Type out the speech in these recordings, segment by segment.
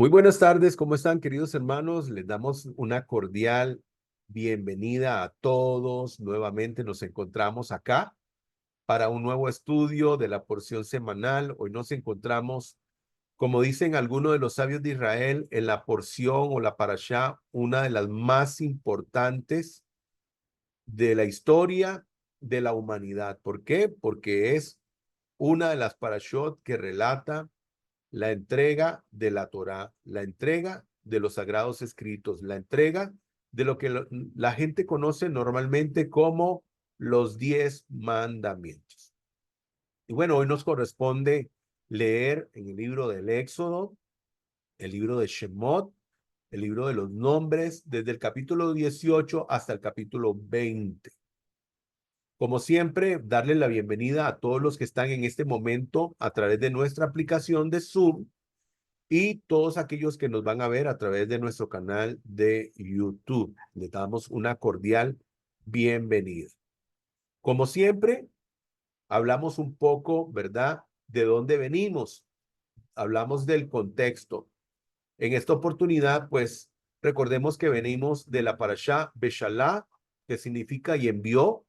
Muy buenas tardes, ¿cómo están, queridos hermanos? Les damos una cordial bienvenida a todos. Nuevamente nos encontramos acá para un nuevo estudio de la porción semanal. Hoy nos encontramos, como dicen algunos de los sabios de Israel, en la porción o la parashá, una de las más importantes de la historia de la humanidad. ¿Por qué? Porque es una de las parashot que relata la entrega de la Torá, la entrega de los sagrados escritos, la entrega de lo que la gente conoce normalmente como los 10 mandamientos. Y bueno, hoy nos corresponde leer en el libro del Éxodo, el libro de Shemot, el libro de los nombres, desde el capítulo 18 hasta el capítulo 20. Como siempre, darle la bienvenida a todos los que están en este momento a través de nuestra aplicación de Zoom y todos aquellos que nos van a ver a través de nuestro canal de YouTube. Les damos una cordial bienvenida. Como siempre, hablamos un poco, ¿verdad?, de dónde venimos. Hablamos del contexto. En esta oportunidad, pues, recordemos que venimos de la parashá Beshalá, que significa y envió,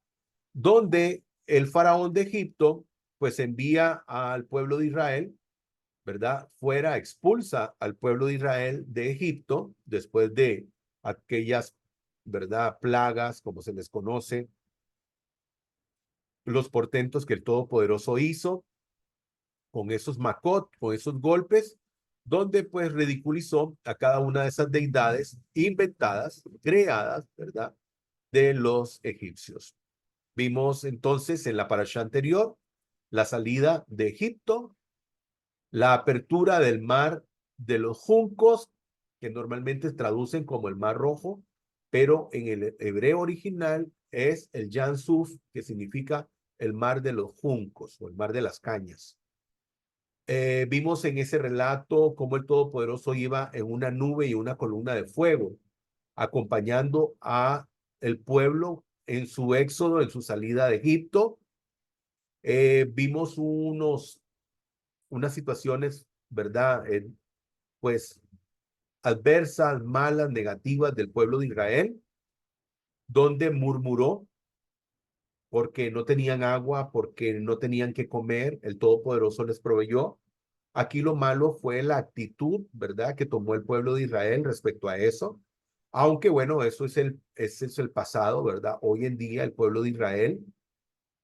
donde el faraón de Egipto, pues, envía al pueblo de Israel, ¿verdad? Expulsa al pueblo de Israel de Egipto después de aquellas, ¿verdad?, plagas, como se les conoce, los portentos que el Todopoderoso hizo con esos macot, con esos golpes, donde pues ridiculizó a cada una de esas deidades inventadas, creadas, ¿verdad?, de los egipcios. Vimos entonces en la parasha anterior la salida de Egipto, la apertura del mar de los juncos, que normalmente se traducen como el mar rojo, pero en el hebreo original es el Yam Suf, que significa el mar de los juncos o el mar de las cañas. Vimos en ese relato cómo el Todopoderoso iba en una nube y una columna de fuego, acompañando a el pueblo en su éxodo, en su salida de Egipto. Vimos unas situaciones, ¿verdad?, pues adversas, malas, negativas del pueblo de Israel, donde murmuró porque no tenían agua, porque no tenían que comer, el Todopoderoso les proveyó. Aquí lo malo fue la actitud, ¿verdad?, que tomó el pueblo de Israel respecto a eso. Aunque bueno, ese es el pasado, ¿verdad? Hoy en día el pueblo de Israel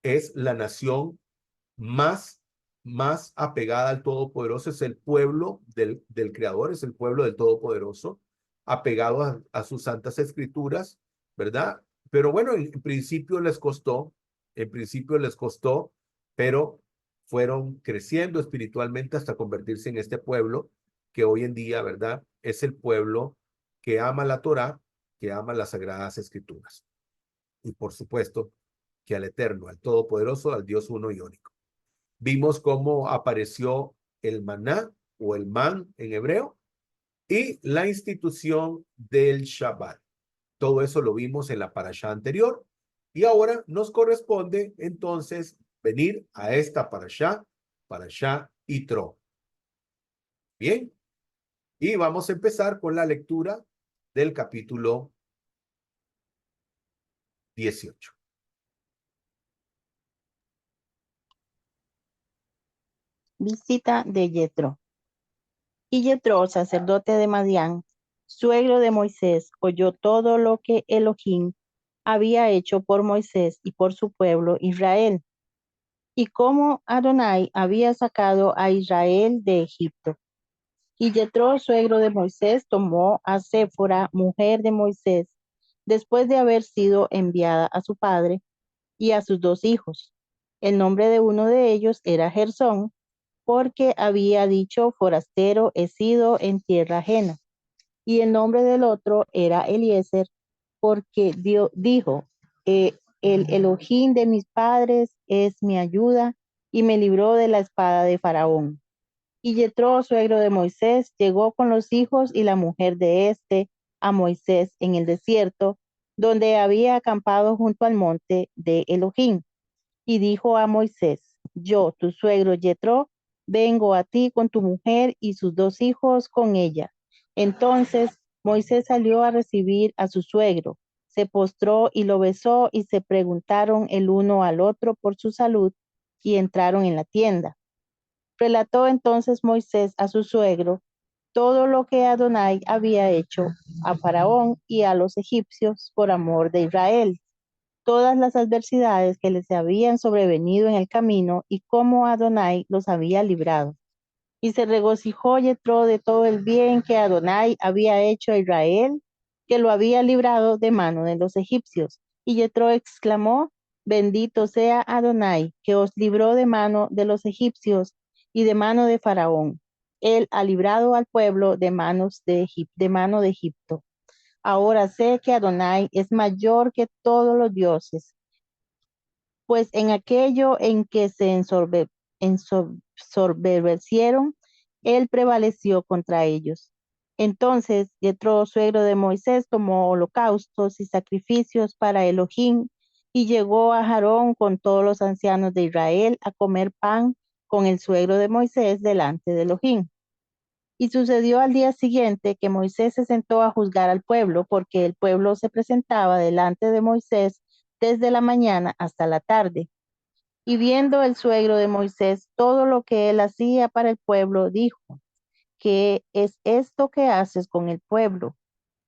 es la nación más, más apegada al Todopoderoso, es el pueblo del Creador, es el pueblo del Todopoderoso, apegado a sus santas escrituras, ¿verdad? Pero bueno, en principio les costó, pero fueron creciendo espiritualmente hasta convertirse en este pueblo que hoy en día, ¿verdad?, es el pueblo que ama la Torá, que ama las sagradas escrituras. Y por supuesto, que al Eterno, al Todopoderoso, al Dios uno y único. Vimos cómo apareció el maná o el man en hebreo y la institución del Shabbat. Todo eso lo vimos en la parashá anterior y ahora nos corresponde entonces venir a esta parashá Yitro. Bien, y vamos a empezar con la lectura del capítulo 18. Visita de Yetro. Y Yetro, sacerdote de Madián, suegro de Moisés, oyó todo lo que Elohim había hecho por Moisés y por su pueblo Israel, y cómo Adonai había sacado a Israel de Egipto. Y Yetro, suegro de Moisés, tomó a Séfora, mujer de Moisés, después de haber sido enviada a su padre y a sus 2 hijos. El nombre de uno de ellos era Gersón, porque había dicho: forastero he sido en tierra ajena. Y el nombre del otro era Eliezer, porque dijo: el Elohim de mis padres es mi ayuda y me libró de la espada de Faraón. Y Yetro, suegro de Moisés, llegó con los hijos y la mujer de éste a Moisés en el desierto, donde había acampado junto al monte de Elohim. Y dijo a Moisés: yo, tu suegro Yetro, vengo a ti con tu mujer y sus 2 hijos con ella, Entonces Moisés salió a recibir a su suegro, se postró y lo besó y se preguntaron el uno al otro por su salud y entraron en la tienda. Relató entonces Moisés a su suegro todo lo que Adonai había hecho a Faraón y a los egipcios por amor de Israel, todas las adversidades que les habían sobrevenido en el camino y cómo Adonai los había librado. Y se regocijó Yetro de todo el bien que Adonai había hecho a Israel, que lo había librado de mano de los egipcios. Y Yetro exclamó, bendito sea Adonai, que os libró de mano de los egipcios y de mano de Faraón. Él ha librado al pueblo de mano de Egipto. Ahora sé que Adonai es mayor que todos los dioses, pues en aquello en que se ensoberbecieron, él prevaleció contra ellos. Entonces Yetro, suegro de Moisés, tomó holocaustos y sacrificios para Elohim y llegó a Aarón con todos los ancianos de Israel a comer pan con el suegro de Moisés delante de Elohim. Y sucedió al día siguiente que Moisés se sentó a juzgar al pueblo, porque el pueblo se presentaba delante de Moisés desde la mañana hasta la tarde. Y viendo el suegro de Moisés todo lo que él hacía para el pueblo, dijo, ¿qué es esto que haces con el pueblo?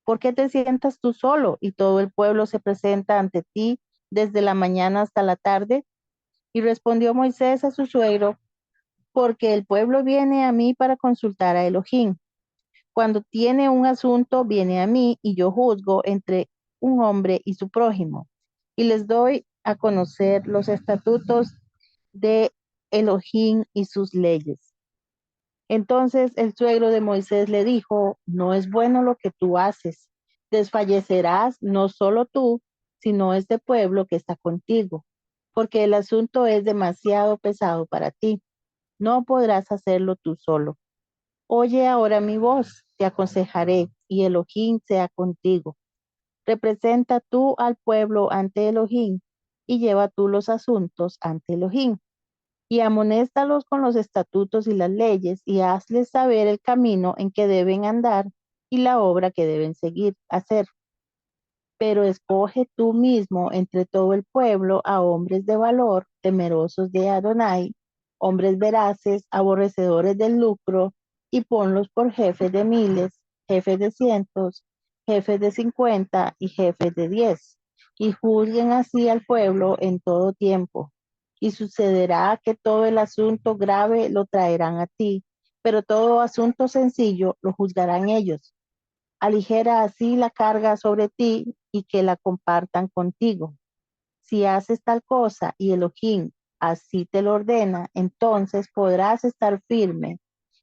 ¿Por qué te sientas tú solo y todo el pueblo se presenta ante ti desde la mañana hasta la tarde? Y respondió Moisés a su suegro, porque el pueblo viene a mí para consultar a Elohim. Cuando tiene un asunto, viene a mí y yo juzgo entre un hombre y su prójimo. Y les doy a conocer los estatutos de Elohim y sus leyes. Entonces el suegro de Moisés le dijo, no es bueno lo que tú haces. Desfallecerás no solo tú, sino este pueblo que está contigo, porque el asunto es demasiado pesado para ti. No podrás hacerlo tú solo. Oye ahora mi voz, te aconsejaré, y Elohim sea contigo. Representa tú al pueblo ante Elohim y lleva tú los asuntos ante Elohim. Y amonéstalos con los estatutos y las leyes y hazles saber el camino en que deben andar y la obra que deben seguir, hacer. Pero escoge tú mismo entre todo el pueblo a hombres de valor, temerosos de Adonai, hombres veraces, aborrecedores del lucro, y ponlos por jefes de miles, jefes de cientos, jefes de 50 y jefes de 10, y juzguen así al pueblo en todo tiempo. Y sucederá que todo el asunto grave lo traerán a ti, pero todo asunto sencillo lo juzgarán ellos. Aligera así la carga sobre ti y que la compartan contigo. Si haces tal cosa y Elohim así te lo ordena, entonces podrás estar firme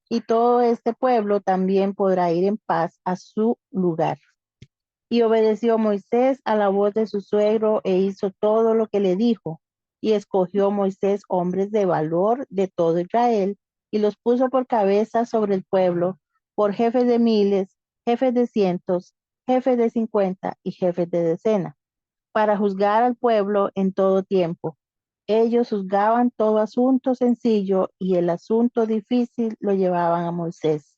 y todo este pueblo también podrá ir en paz a su lugar. Y obedeció Moisés a la voz de su suegro e hizo todo lo que le dijo. Y escogió Moisés hombres de valor de todo Israel y los puso por cabeza sobre el pueblo, por jefes de miles, jefes de cientos, jefes de 50 y jefes de decena, para juzgar al pueblo en todo tiempo. Ellos juzgaban todo asunto sencillo y el asunto difícil lo llevaban a Moisés.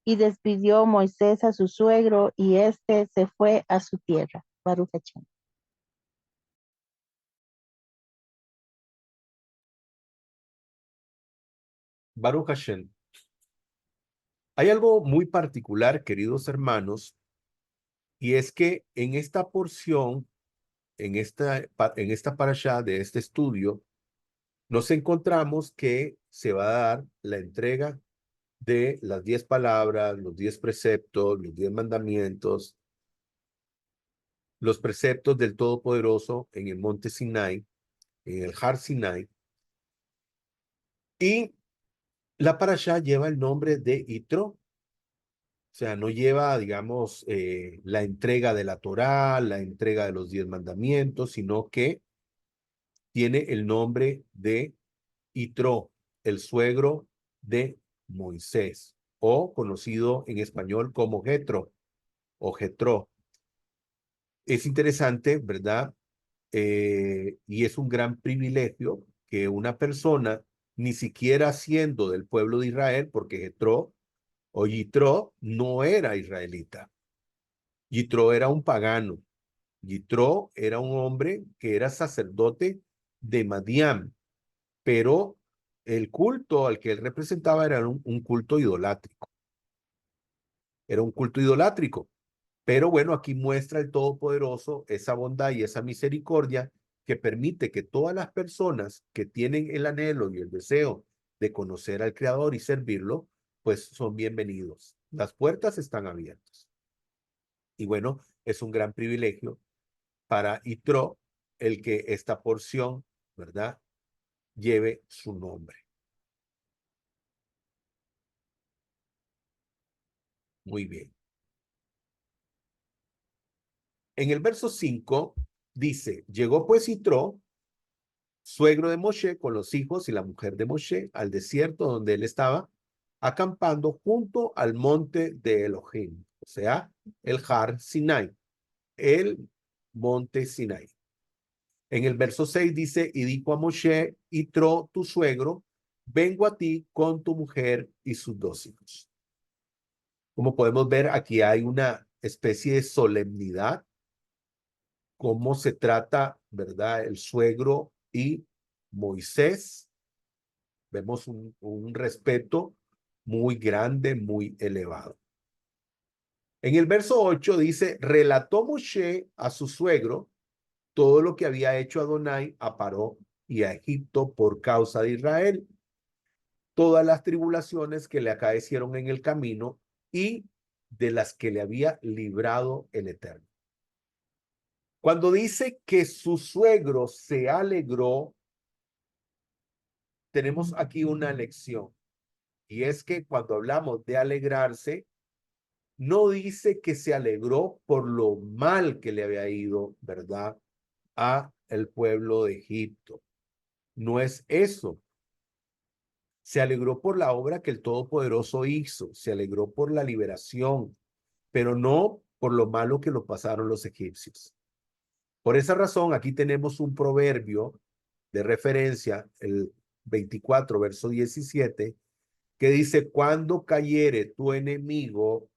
Y despidió Moisés a su suegro y éste se fue a su tierra. Baruch Hashem. Baruch Hashem. Hay algo muy particular, queridos hermanos, y es que en esta porción, en esta parashá de este estudio, nos encontramos que se va a dar la entrega de las 10 palabras, los 10 preceptos, los 10 mandamientos, los preceptos del Todopoderoso en el monte Sinai, en el Har Sinai, y la parashá lleva el nombre de Itro, o sea, no lleva, digamos, la entrega de la Torá, la entrega de los 10 mandamientos, sino que tiene el nombre de Itro, el suegro de Moisés, o conocido en español como Jetro o Jetro. Es interesante, ¿verdad? Y es un gran privilegio que una persona, ni siquiera siendo del pueblo de Israel, porque Jetro o Yitro no era israelita. Yitro era un pagano. Yitro era un hombre que era sacerdote de Madián, pero el culto al que él representaba era un culto idolátrico. Era un culto idolátrico. Pero bueno, aquí muestra el Todopoderoso esa bondad y esa misericordia que permite que todas las personas que tienen el anhelo y el deseo de conocer al Creador y servirlo, pues son bienvenidos. Las puertas están abiertas. Y bueno, es un gran privilegio para Itro el que esta porción, ¿verdad?, lleve su nombre. Muy bien. En el verso 5 dice, llegó pues Itro, suegro de Moshe, con los hijos y la mujer de Moshe, al desierto donde él estaba acampando junto al monte de Elohim, o sea, el Har Sinai, el monte Sinai. En el verso 6 dice, y dijo a Moshe, Itro, tu suegro, vengo a ti con tu mujer y sus 2 hijos. Como podemos ver, aquí hay una especie de solemnidad, cómo se trata, ¿verdad?, el suegro y Moisés. Vemos un respeto muy grande, muy elevado. En el verso 8 dice, relató Moshe a su suegro todo lo que había hecho Adonai a Paró y a Egipto por causa de Israel, todas las tribulaciones que le acaecieron en el camino y de las que le había librado el Eterno. Cuando dice que su suegro se alegró, tenemos aquí una lección. Y es que cuando hablamos de alegrarse, no dice que se alegró por lo mal que le había ido, ¿verdad?, a el pueblo de Egipto. No es eso. Se alegró por la obra que el Todopoderoso hizo, se alegró por la liberación, pero no por lo malo que lo pasaron los egipcios. Por esa razón, aquí tenemos un proverbio de referencia, el 24, verso 17, que dice, cuando cayere tu enemigo,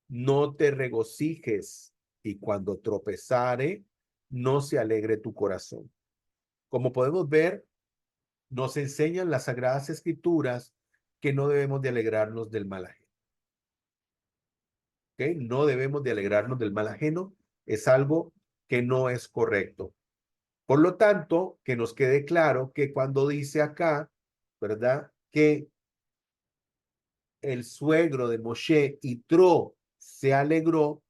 no te regocijes, y cuando tropezare, no se alegre tu corazón. Como podemos ver, nos enseñan las Sagradas Escrituras que no debemos de alegrarnos del mal ajeno. ¿Okay? No debemos de alegrarnos del mal ajeno. Es algo que no es correcto. Por lo tanto, que nos quede claro que cuando dice acá, ¿verdad?, que el suegro de Moshe, Yitro, se alegró,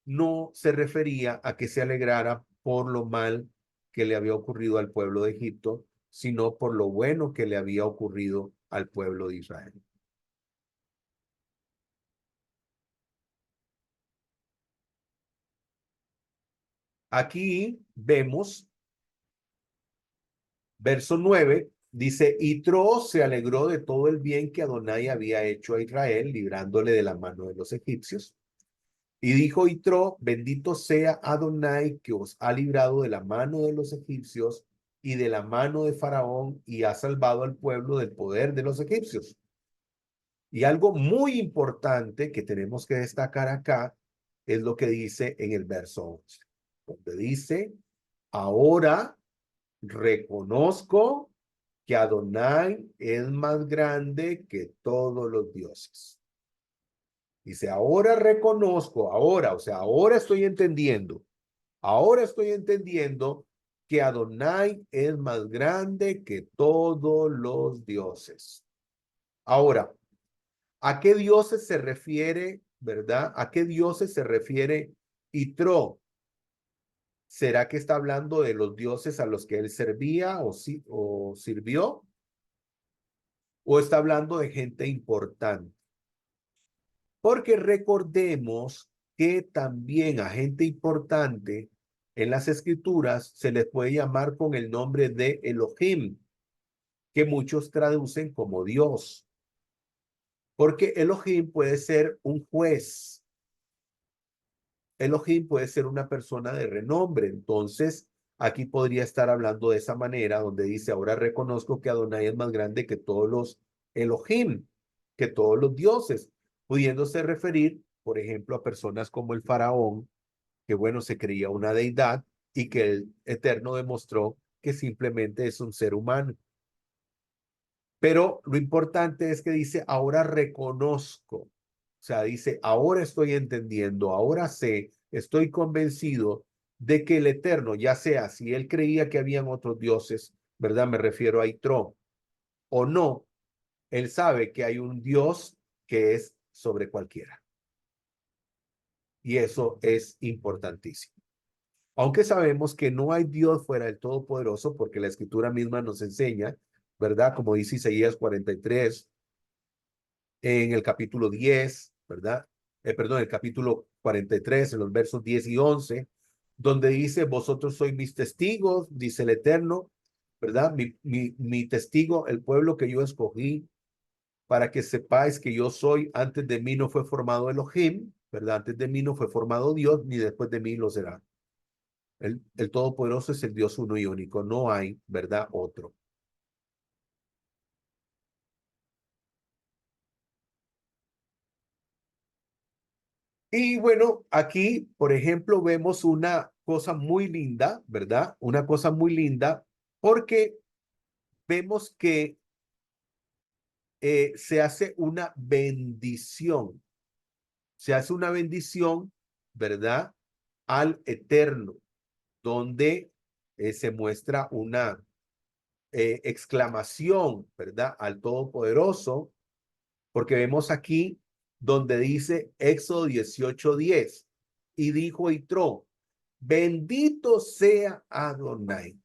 no se refería a que se alegrara por lo mal que le había ocurrido al pueblo de Egipto, sino por lo bueno que le había ocurrido al pueblo de Israel. Aquí vemos, verso 9, dice, Yitro se alegró de todo el bien que Adonai había hecho a Israel, librándole de la mano de los egipcios. Y dijo Yitro, bendito sea Adonai que os ha librado de la mano de los egipcios y de la mano de Faraón y ha salvado al pueblo del poder de los egipcios. Y algo muy importante que tenemos que destacar acá es lo que dice en el verso 11, donde dice, ahora reconozco que Adonai es más grande que todos los dioses. Dice, ahora reconozco, ahora, o sea, ahora estoy entendiendo que Adonai es más grande que todos los dioses. Ahora, ¿a qué dioses se refiere, verdad? ¿A qué dioses se refiere Yitro? ¿Será que está hablando de los dioses a los que él servía o sirvió? ¿O está hablando de gente importante? Porque recordemos que también a gente importante en las escrituras se les puede llamar con el nombre de Elohim, que muchos traducen como Dios. Porque Elohim puede ser un juez. Elohim puede ser una persona de renombre. Entonces, aquí podría estar hablando de esa manera, donde dice, ahora reconozco que Adonai es más grande que todos los Elohim, que todos los dioses. pudiéndose referir, por ejemplo, a personas como el faraón, que bueno, se creía una deidad y que el Eterno demostró que simplemente es un ser humano. Pero lo importante es que dice, ahora reconozco, o sea, dice, ahora estoy entendiendo, ahora sé, estoy convencido de que el Eterno, ya sea si él creía que habían otros dioses, ¿verdad? Me refiero a Itrón, o no, él sabe que hay un Dios que es sobre cualquiera. Y eso es importantísimo. Aunque sabemos que no hay Dios fuera del Todopoderoso, porque la Escritura misma nos enseña, ¿verdad? Como dice Isaías 43, en el capítulo 10, ¿verdad? Perdón, el capítulo 43, en los versos 10 y 11, donde dice, vosotros sois mis testigos, dice el Eterno, ¿verdad? Mi testigo, el pueblo que yo escogí, para que sepáis que yo soy, antes de mí no fue formado Elohim, ¿verdad? Antes de mí no fue formado Dios, ni después de mí lo será. El Todopoderoso es el Dios uno y único, no hay, ¿verdad? Otro. Y bueno, aquí, por ejemplo, vemos una cosa muy linda, ¿verdad? Una cosa muy linda, porque vemos que se hace una bendición, se hace una bendición, ¿verdad? Al Eterno, donde se muestra una exclamación, ¿verdad? Al Todopoderoso, porque vemos aquí donde dice Éxodo 18:10, y dijo Yitro, bendito sea Adonai,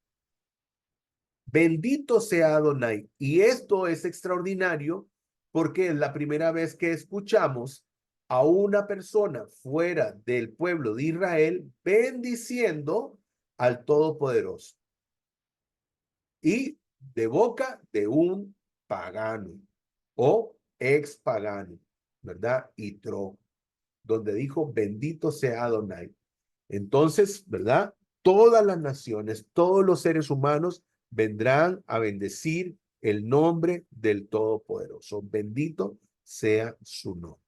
bendito sea Adonai. Y esto es extraordinario porque es la primera vez que escuchamos a una persona fuera del pueblo de Israel bendiciendo al Todopoderoso y de boca de un pagano o ex pagano, ¿verdad? Yitro, donde dijo, bendito sea Adonai. Entonces, ¿verdad? Todas las naciones, todos los seres humanos vendrán a bendecir el nombre del Todopoderoso. Bendito sea su nombre.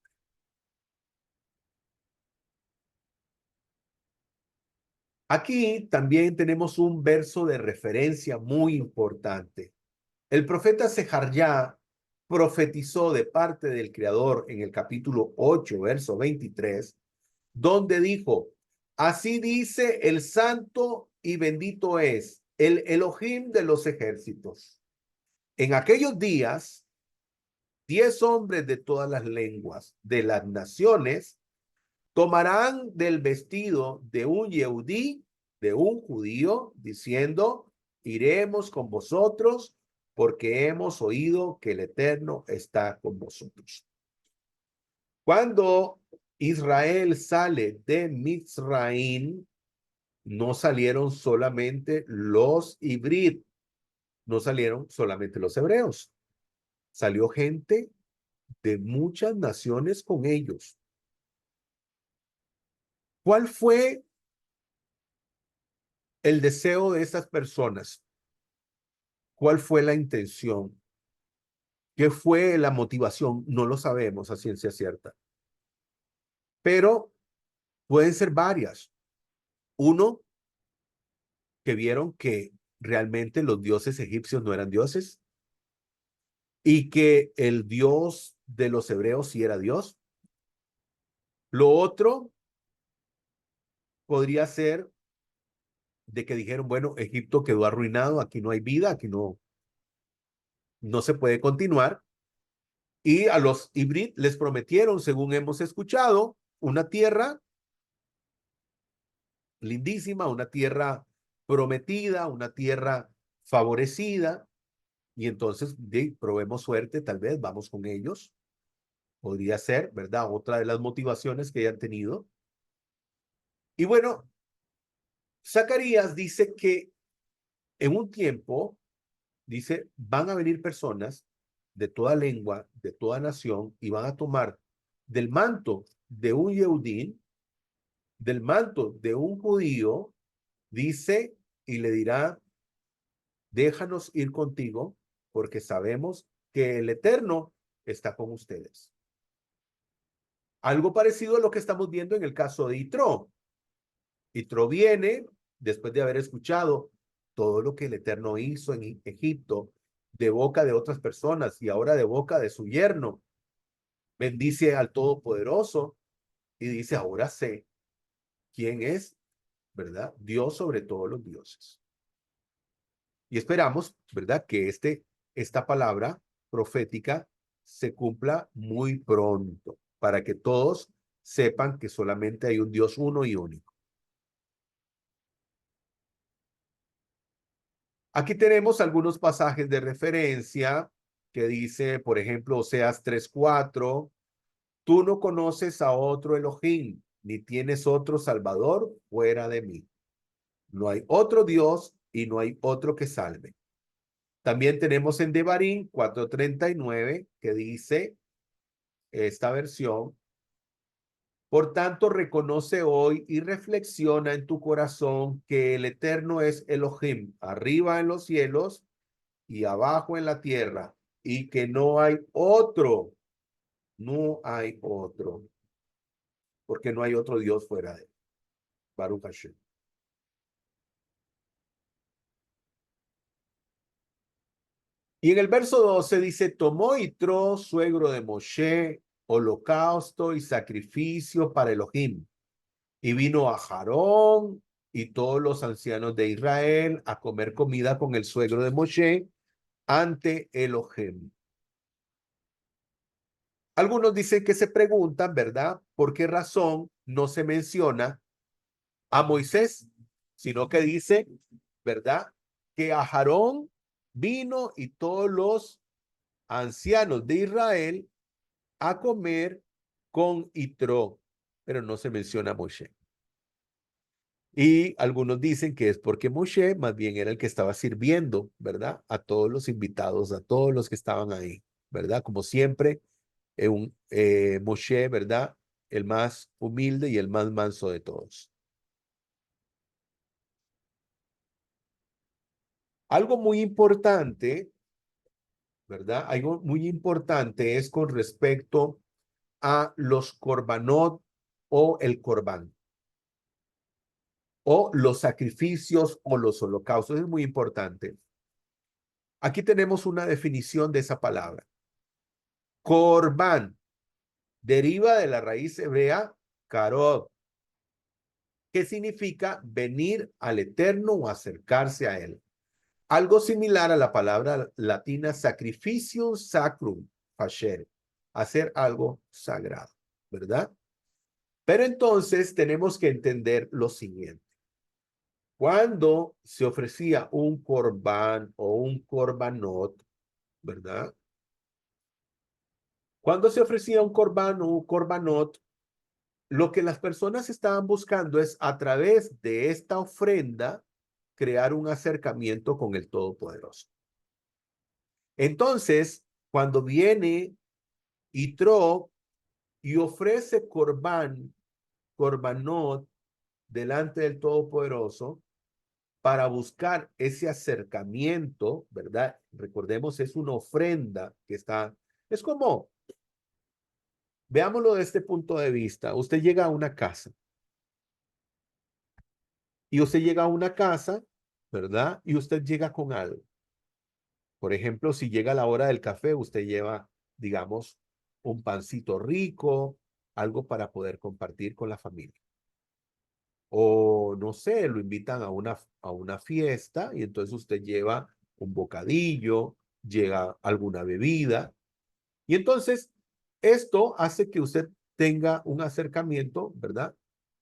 Aquí también tenemos un verso de referencia muy importante. El profeta Sejarjá profetizó de parte del Creador en el capítulo 8, verso 23, donde dijo, así dice el santo y bendito es el Elohim de los ejércitos. En aquellos días, 10 hombres de todas las lenguas de las naciones tomarán del vestido de un Yehudí, de un judío, diciendo, iremos con vosotros porque hemos oído que el Eterno está con vosotros. Cuando Israel sale de Mizraim, no salieron solamente los hibrid, no salieron solamente los hebreos, salió gente de muchas naciones con ellos. ¿Cuál fue el deseo de estas personas? ¿Cuál fue la intención? ¿Qué fue la motivación? No lo sabemos a ciencia cierta, pero pueden ser varias. Uno, que vieron que realmente los dioses egipcios no eran dioses y que el Dios de los hebreos sí era Dios. Lo otro podría ser de que dijeron, bueno, Egipto quedó arruinado, aquí no hay vida, aquí no se puede continuar. Y a los hibrid les prometieron, según hemos escuchado, una tierra lindísima, una tierra prometida, una tierra favorecida. Y entonces, probemos suerte, tal vez vamos con ellos. Podría ser, ¿verdad? Otra de las motivaciones que hayan tenido. Y bueno, Zacarías dice que en un tiempo, dice, van a venir personas de toda lengua, de toda nación, y van a tomar del manto de un Yehudín, del manto de un judío, dice, y le dirá, déjanos ir contigo, porque sabemos que el Eterno está con ustedes. Algo parecido a lo que estamos viendo en el caso de Yitro. Yitro viene después de haber escuchado todo lo que el Eterno hizo en Egipto de boca de otras personas y ahora de boca de su yerno. Bendice al Todopoderoso y dice, ahora sé quién es, ¿verdad? Dios sobre todos los dioses. Y esperamos, ¿verdad? Que esta palabra profética se cumpla muy pronto para que todos sepan que solamente hay un Dios uno y único. Aquí tenemos algunos pasajes de referencia que dice, por ejemplo, Oseas 3:4, tú no conoces a otro Elohim, ni tienes otro Salvador fuera de mí. No hay otro Dios y no hay otro que salve. También tenemos en Devarim 4:39 que dice esta versión, por tanto reconoce hoy y reflexiona en tu corazón que el Eterno es Elohim, arriba en los cielos y abajo en la tierra, y que no hay otro, no hay otro, porque no hay otro Dios fuera de él. Baruch Hashem. Y en el verso 12 dice, tomó Yitro, suegro de Moshe, holocausto y sacrificio para Elohim. Y vino a Aarón y todos los ancianos de Israel a comer comida con el suegro de Moshe ante Elohim. Algunos dicen que se preguntan, ¿verdad? ¿Por qué razón no se menciona a Moisés, sino que dice, ¿verdad? Que a Aarón vino y todos los ancianos de Israel a comer con Yitro, pero no se menciona a Moshe. Y algunos dicen que es porque Moshe más bien era el que estaba sirviendo, ¿verdad? A todos los invitados, a todos los que estaban ahí, ¿verdad? Como siempre, Moshe, ¿verdad? El más humilde y el más manso de todos. Algo muy importante, ¿verdad? Algo muy importante es con respecto a los korbanot o el corbán, o los sacrificios o los holocaustos. Es muy importante. Aquí tenemos una definición de esa palabra. Corbán deriva de la raíz hebrea karod, que significa venir al Eterno o acercarse a él. Algo similar a la palabra latina sacrificium sacrum facere, hacer algo sagrado, ¿verdad? Pero entonces tenemos que entender lo siguiente. Cuando se ofrecía un corbán o un corbanot, ¿verdad? Cuando se ofrecía un corbán o un corbanot, lo que las personas estaban buscando es a través de esta ofrenda crear un acercamiento con el Todopoderoso. Entonces, cuando viene Yitro y ofrece corbanot delante del Todopoderoso para buscar ese acercamiento, ¿verdad? Recordemos, es una ofrenda que está, es como, veámoslo de este punto de vista, usted llega a una casa y usted llega a una casa, ¿verdad? Y usted llega con algo. Por ejemplo, si llega la hora del café, usted lleva, digamos, un pancito rico, algo para poder compartir con la familia. O no sé, lo invitan a una fiesta y entonces usted lleva un bocadillo, llega alguna bebida. Y entonces esto hace que usted tenga un acercamiento, ¿verdad?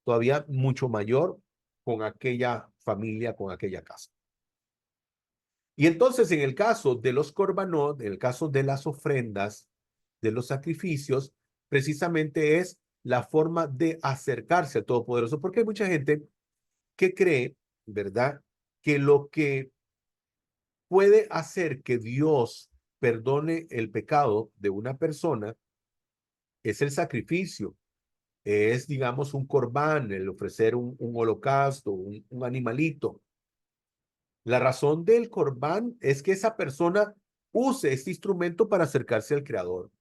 Todavía mucho mayor con aquella familia, con aquella casa. Y entonces en el caso de los corbanot, en el caso de las ofrendas, de los sacrificios, precisamente es la forma de acercarse al Todopoderoso, porque hay mucha gente que cree, ¿verdad? Que lo que puede hacer que Dios perdone el pecado de una persona es el sacrificio, es, digamos, un corbán, el ofrecer un holocausto, un animalito. La razón del corbán es que esa persona use este instrumento para acercarse al Creador.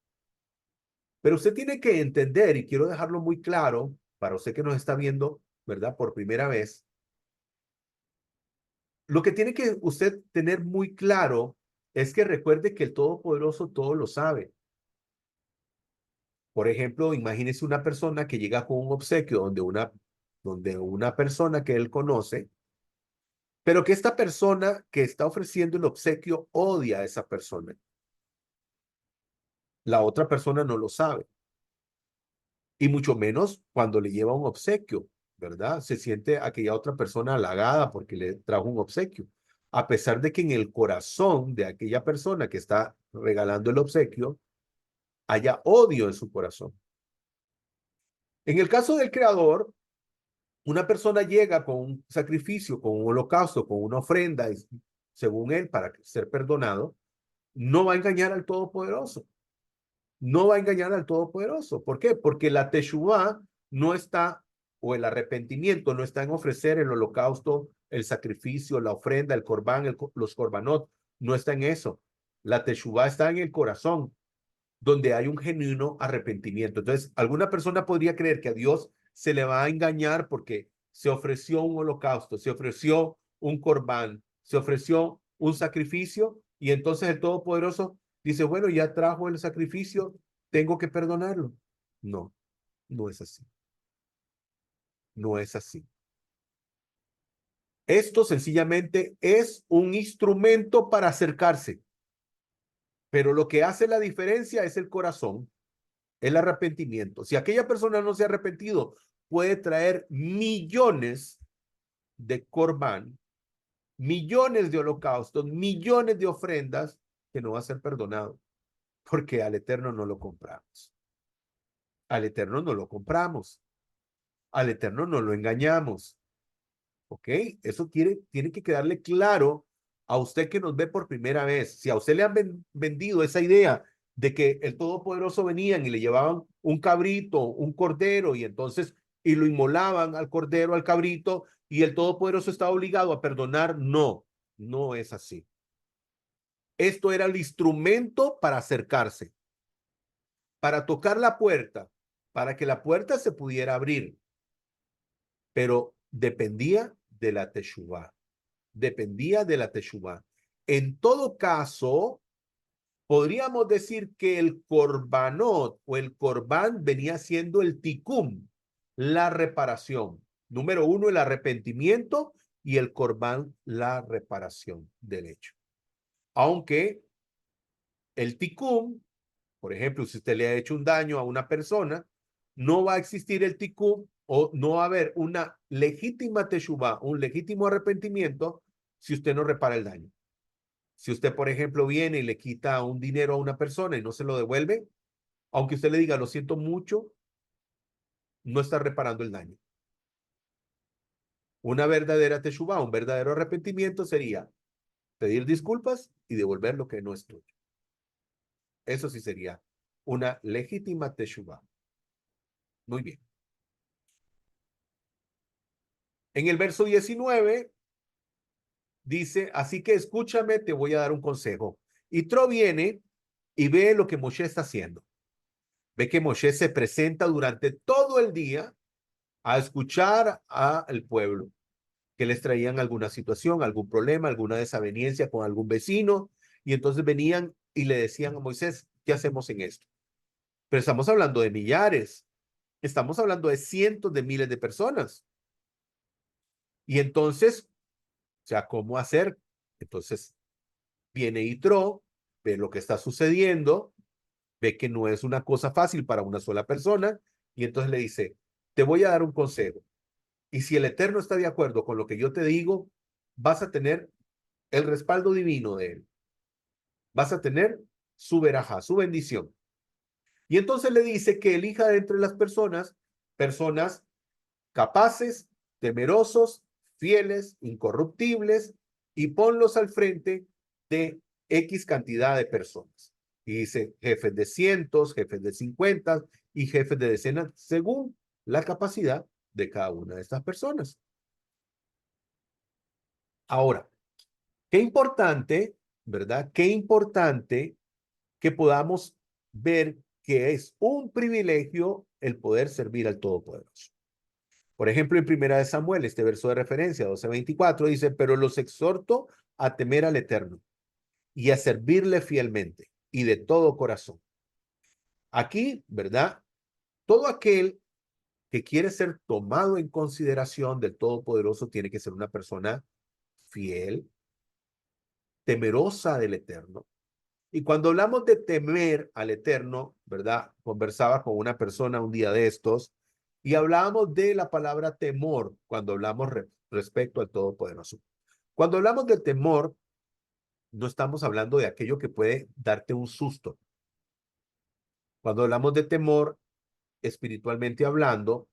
Pero usted tiene que entender, y quiero dejarlo muy claro para usted que nos está viendo, ¿verdad? Por primera vez, lo que tiene que usted tener muy claro es que recuerde que el Todopoderoso todo lo sabe. Por ejemplo, imagínese una persona que llega con un obsequio donde una persona que él conoce, pero que esta persona que está ofreciendo el obsequio odia a esa persona. La otra persona no lo sabe. Y mucho menos cuando le lleva un obsequio, ¿verdad? Se siente aquella otra persona halagada porque le trajo un obsequio. A pesar de que en el corazón de aquella persona que está regalando el obsequio haya odio en su corazón. En el caso del creador, una persona llega con un sacrificio, con un holocausto, con una ofrenda, según él, para ser perdonado, no va a engañar al Todopoderoso. No va a engañar al Todopoderoso. ¿Por qué? Porque la Teshuvá no está, o el arrepentimiento no está en ofrecer el holocausto, el sacrificio, la ofrenda, el corbán, los corbanot, no está en eso. La Teshuvá está en el corazón, donde hay un genuino arrepentimiento. Entonces, alguna persona podría creer que a Dios se le va a engañar porque se ofreció un holocausto, se ofreció un corbán, se ofreció un sacrificio y entonces el Todopoderoso dice, bueno, ya trajo el sacrificio, tengo que perdonarlo. No, no es así. No es así. Esto sencillamente es un instrumento para acercarse, pero lo que hace la diferencia es el corazón, el arrepentimiento. Si aquella persona no se ha arrepentido, puede traer millones de corbán, millones de holocaustos, millones de ofrendas que no va a ser perdonado, porque al Eterno no lo compramos. Al Eterno no lo compramos. Al Eterno no lo engañamos. ¿Ok? Eso tiene que quedarle claro a usted que nos ve por primera vez. Si a usted le han vendido esa idea de que el Todopoderoso venían y le llevaban un cabrito, un cordero, y entonces, y lo inmolaban al cordero, al cabrito, y el Todopoderoso estaba obligado a perdonar, no, no es así. Esto era el instrumento para acercarse, para tocar la puerta, para que la puerta se pudiera abrir, pero dependía de la teshuvá. Dependía de la teshuvá. En todo caso, podríamos decir que el corbanot o el corbán venía siendo el tikum, la reparación. Número uno, el arrepentimiento y el corbán, la reparación del hecho. Aunque el tikum, por ejemplo, si usted le ha hecho un daño a una persona, no va a existir el tikum o no va a haber una legítima teshuvá, un legítimo arrepentimiento si usted no repara el daño. Si usted, por ejemplo, viene y le quita un dinero a una persona y no se lo devuelve, aunque usted le diga, lo siento mucho, no está reparando el daño. Una verdadera teshuvá, un verdadero arrepentimiento sería pedir disculpas y devolver lo que no es tuyo. Eso sí sería una legítima teshuvá. Muy bien. En el verso 19 dice, así que escúchame, te voy a dar un consejo. Y Tro viene y ve lo que Moshe está haciendo. Ve que Moshe se presenta durante todo el día a escuchar al pueblo, que les traían alguna situación, algún problema, alguna desaveniencia con algún vecino, y entonces venían y le decían a Moisés, ¿qué hacemos en esto? Pero estamos hablando de millares, estamos hablando de cientos de miles de personas. Y entonces, o sea, ¿cómo hacer? Entonces viene Yitro, ve lo que está sucediendo, ve que no es una cosa fácil para una sola persona, y entonces le dice, te voy a dar un consejo. Y si el Eterno está de acuerdo con lo que yo te digo, vas a tener el respaldo divino de él. Vas a tener su verajá, su bendición. Y entonces le dice que elija de entre las personas, personas capaces, temerosos, fieles, incorruptibles, y ponlos al frente de X cantidad de personas. Y dice jefes de cientos, jefes de 50 y jefes de decenas, según la capacidad de cada una de estas personas. Ahora, qué importante, ¿verdad? Qué importante que podamos ver que es un privilegio el poder servir al Todopoderoso. Por ejemplo, en Primera de Samuel, este verso de referencia, 12:24, dice, pero los exhorto a temer al Eterno y a servirle fielmente y de todo corazón. Aquí, ¿verdad? Todo aquel que quiere ser tomado en consideración del Todopoderoso tiene que ser una persona fiel, temerosa del Eterno. Y cuando hablamos de temer al Eterno, ¿verdad? Conversaba con una persona un día de estos y hablábamos de la palabra temor cuando hablamos respecto al Todopoderoso. Cuando hablamos de temor, no estamos hablando de aquello que puede darte un susto. Cuando hablamos de temor, espiritualmente hablando,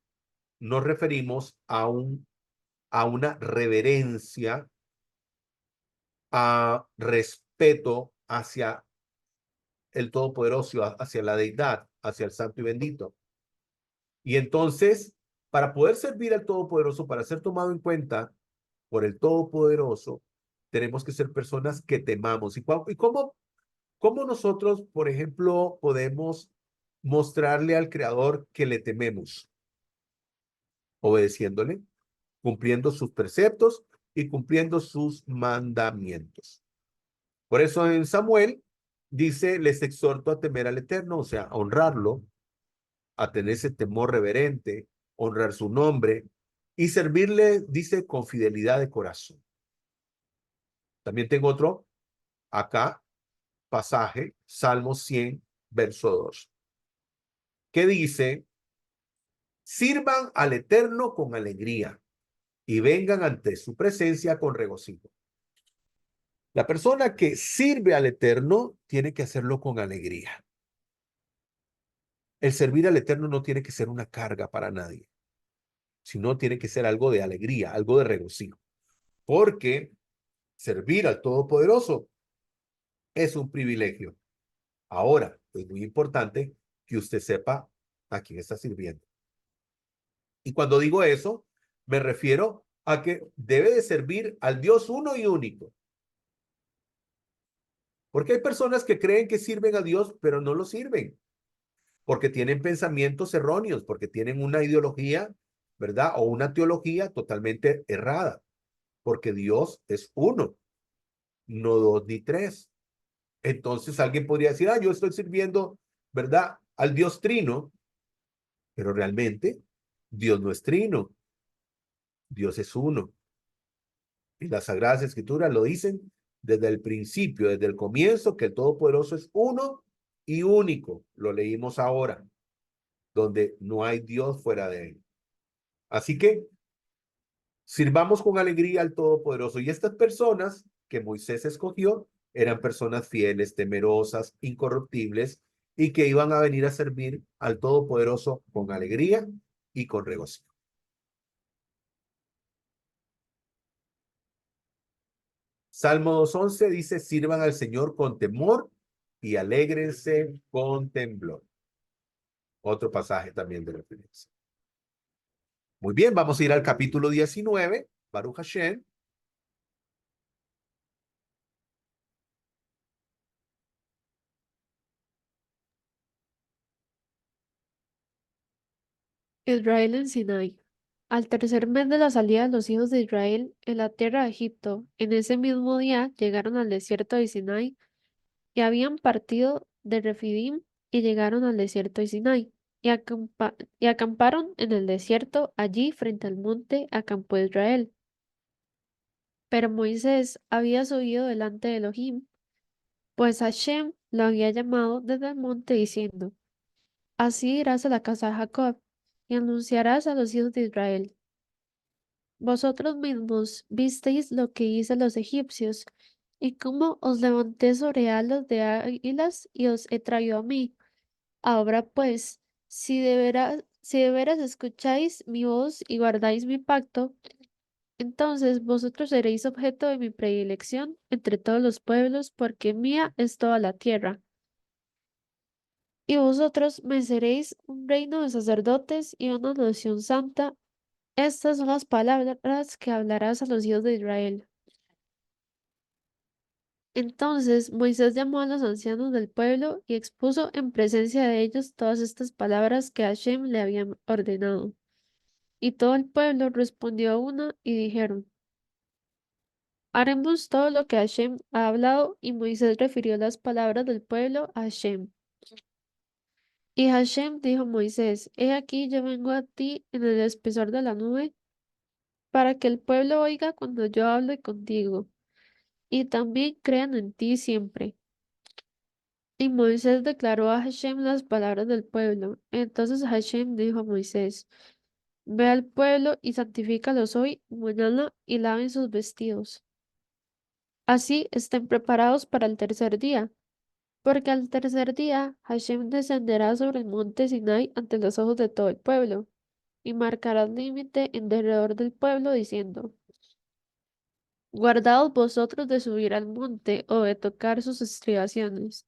nos referimos a una reverencia, a respeto hacia el Todopoderoso, hacia la deidad, hacia el Santo y Bendito. Y entonces, para poder servir al Todopoderoso, para ser tomado en cuenta por el Todopoderoso, tenemos que ser personas que temamos. ¿Y cómo nosotros, por ejemplo, podemos mostrarle al Creador que le tememos? Obedeciéndole, cumpliendo sus preceptos y cumpliendo sus mandamientos. Por eso en Samuel dice, les exhorto a temer al Eterno, o sea, a honrarlo, a tener ese temor reverente, honrar su nombre y servirle, dice, con fidelidad de corazón. También tengo otro acá, pasaje, Salmo 100, verso 2, que dice, sirvan al Eterno con alegría y vengan ante su presencia con regocijo. La persona que sirve al Eterno tiene que hacerlo con alegría. El servir al Eterno no tiene que ser una carga para nadie, sino tiene que ser algo de alegría, algo de regocijo, porque servir al Todopoderoso es un privilegio. Ahora, es muy importante que usted sepa a quién está sirviendo. Y cuando digo eso, me refiero a que debe de servir al Dios uno y único. Porque hay personas que creen que sirven a Dios, pero no lo sirven. Porque tienen pensamientos erróneos, porque tienen una ideología, ¿verdad? O una teología totalmente errada. Porque Dios es uno, no dos ni tres. Entonces alguien podría decir, yo estoy sirviendo, ¿verdad? Al Dios trino, pero realmente Dios no es trino, Dios es uno. Y las Sagradas Escrituras lo dicen desde el principio, desde el comienzo, que el Todopoderoso es uno y único. Lo leímos ahora, donde no hay Dios fuera de él. Así que sirvamos con alegría al Todopoderoso. Y estas personas que Moisés escogió eran personas fieles, temerosas, incorruptibles y que iban a venir a servir al Todopoderoso con alegría y con regocijo. Salmo 2:11 dice, sirvan al Señor con temor y alégrense con temblor. Otro pasaje también de referencia. Muy bien, vamos a ir al capítulo 19, Baruch Hashem. Israel en Sinai. Al tercer mes de la salida de los hijos de Israel en la tierra de Egipto, en ese mismo día llegaron al desierto de Sinai y habían partido de Refidim y llegaron al desierto de Sinai y acamparon en el desierto allí frente al monte acampó Israel. Pero Moisés había subido delante de Elohim, pues Hashem lo había llamado desde el monte diciendo, así irás a la casa de Jacob y anunciarás a los hijos de Israel. Vosotros mismos visteis lo que hice a los egipcios, y cómo os levanté sobre alas de águilas y os he traído a mí. Ahora pues, si de veras escucháis mi voz y guardáis mi pacto, entonces vosotros seréis objeto de mi predilección entre todos los pueblos, porque mía es toda la tierra. Y vosotros me seréis un reino de sacerdotes y una nación santa. Estas son las palabras que hablarás a los hijos de Israel. Entonces Moisés llamó a los ancianos del pueblo y expuso en presencia de ellos todas estas palabras que Hashem le había ordenado. Y todo el pueblo respondió a una y dijeron, haremos todo lo que Hashem ha hablado, y Moisés refirió las palabras del pueblo a Hashem. Y Hashem dijo a Moisés, he aquí yo vengo a ti en el espesor de la nube, para que el pueblo oiga cuando yo hable contigo, y también crean en ti siempre. Y Moisés declaró a Hashem las palabras del pueblo. Entonces Hashem dijo a Moisés, ve al pueblo y santifícalos hoy, mañana, y laven sus vestidos. Así estén preparados para el tercer día, porque al tercer día Hashem descenderá sobre el monte Sinai ante los ojos de todo el pueblo, y marcará el límite en derredor del pueblo, diciendo, guardaos vosotros de subir al monte o de tocar sus estribaciones.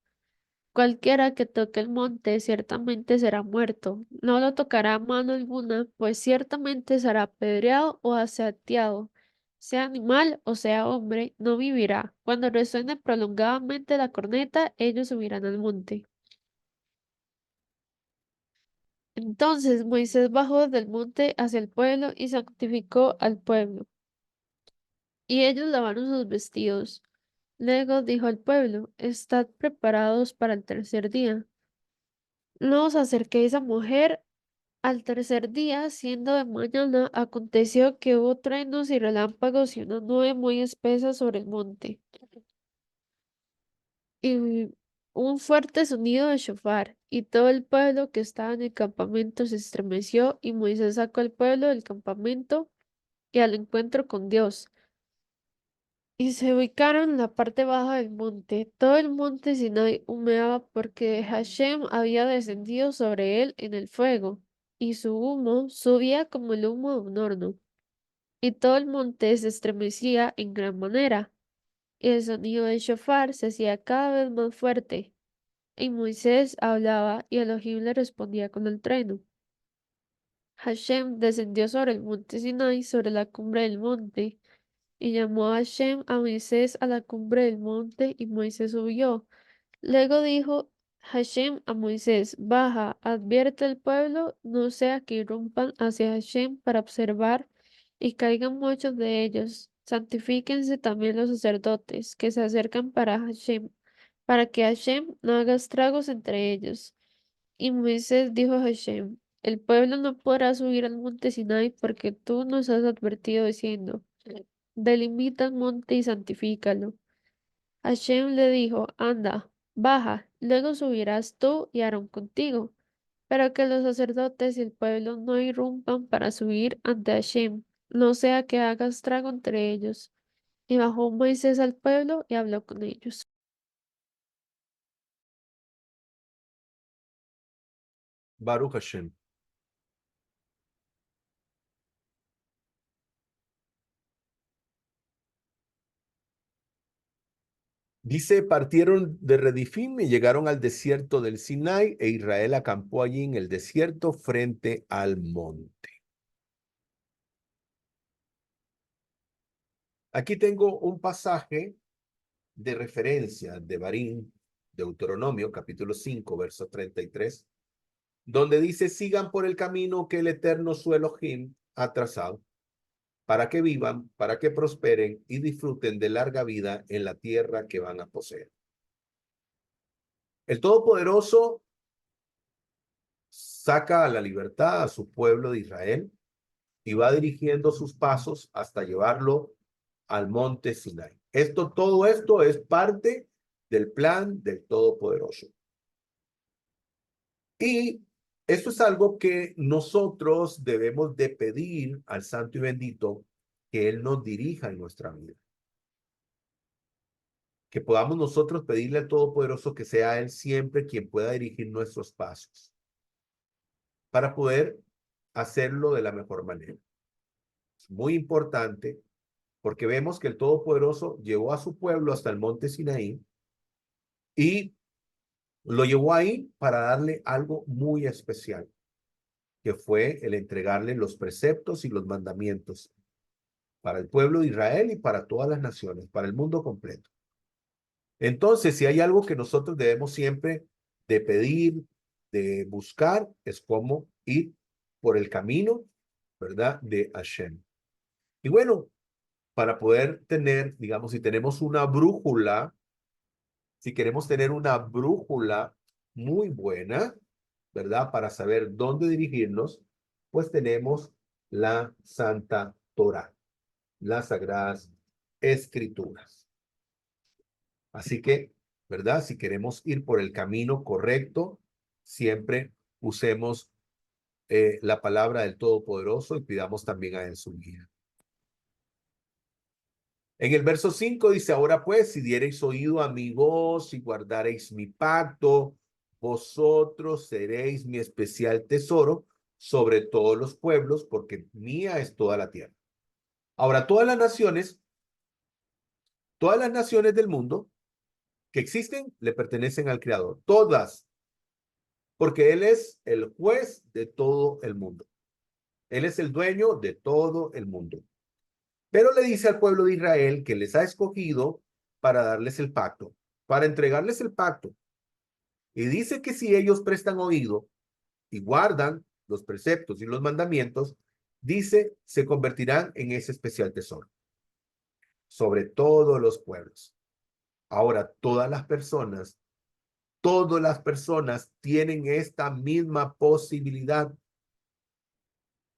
Cualquiera que toque el monte ciertamente será muerto. No lo tocará a mano alguna, pues ciertamente será apedreado o asaeteado. Sea animal o sea hombre, no vivirá. Cuando resuene prolongadamente la corneta, ellos subirán al monte. Entonces Moisés bajó del monte hacia el pueblo y santificó al pueblo. Y ellos lavaron sus vestidos. Luego dijo al pueblo, estad preparados para el tercer día. No os acerquéis a mujer. Al tercer día, siendo de mañana, aconteció que hubo truenos y relámpagos y una nube muy espesa sobre el monte, y un fuerte sonido de shofar, y todo el pueblo que estaba en el campamento se estremeció, y Moisés sacó al pueblo del campamento y al encuentro con Dios. Y se ubicaron en la parte baja del monte. Todo el monte Sinai humeaba porque Hashem había descendido sobre él en el fuego, y su humo subía como el humo de un horno. Y todo el monte se estremecía en gran manera, y el sonido del shofar se hacía cada vez más fuerte. Y Moisés hablaba, y Elohim le respondía con el trueno. Hashem descendió sobre el monte Sinai, sobre la cumbre del monte, y llamó a Hashem a Moisés a la cumbre del monte, y Moisés subió. Luego dijo Hashem a Moisés, baja, advierte al pueblo, no sea que irrumpan hacia Hashem para observar y caigan muchos de ellos. Santifíquense también los sacerdotes que se acercan para Hashem, para que Hashem no haga estragos entre ellos. Y Moisés dijo a Hashem, el pueblo no podrá subir al monte Sinai porque tú nos has advertido diciendo, delimita el monte y santifícalo. Hashem le dijo, anda, baja, luego subirás tú y Aarón contigo, pero que los sacerdotes y el pueblo no irrumpan para subir ante Hashem, no sea que hagas trago entre ellos. Y bajó Moisés al pueblo y habló con ellos. Baruch Hashem. Dice, partieron de Redifim y llegaron al desierto del Sinai, e Israel acampó allí en el desierto frente al monte. Aquí tengo un pasaje de referencia de Barín, Deuteronomio, capítulo 5, verso 33, donde dice, sigan por el camino que el eterno su Elohim ha trazado, para que vivan, para que prosperen y disfruten de larga vida en la tierra que van a poseer. El Todopoderoso saca a la libertad a su pueblo de Israel y va dirigiendo sus pasos hasta llevarlo al monte Sinai. Todo esto es parte del plan del Todopoderoso. Y esto es algo que nosotros debemos de pedir al Santo y Bendito que Él nos dirija en nuestra vida. Que podamos nosotros pedirle al Todopoderoso que sea Él siempre quien pueda dirigir nuestros pasos para poder hacerlo de la mejor manera. Es muy importante porque vemos que el Todopoderoso llevó a su pueblo hasta el monte Sinaí y lo llevó ahí para darle algo muy especial, que fue el entregarle los preceptos y los mandamientos para el pueblo de Israel y para todas las naciones, para el mundo completo. Entonces, si hay algo que nosotros debemos siempre de pedir, de buscar, es cómo ir por el camino, ¿verdad? De Hashem. Y bueno, para poder tener, digamos, si tenemos una brújula, si queremos tener una brújula muy buena, ¿verdad? Para saber dónde dirigirnos, pues tenemos la Santa Torá, las Sagradas Escrituras. Así que, ¿verdad? Si queremos ir por el camino correcto, siempre usemos la palabra del Todopoderoso y pidamos también a Él su guía. En el verso 5 dice, ahora pues, si diereis oído a mi voz y guardareis mi pacto, vosotros seréis mi especial tesoro sobre todos los pueblos, porque mía es toda la tierra. Ahora, todas las naciones del mundo que existen le pertenecen al Creador. Todas, porque Él es el juez de todo el mundo. Él es el dueño de todo el mundo. Pero le dice al pueblo de Israel que les ha escogido para darles el pacto, para entregarles el pacto. Y dice que si ellos prestan oído y guardan los preceptos y los mandamientos, dice, se convertirán en ese especial tesoro sobre todos los pueblos. Ahora, todas las personas tienen esta misma posibilidad.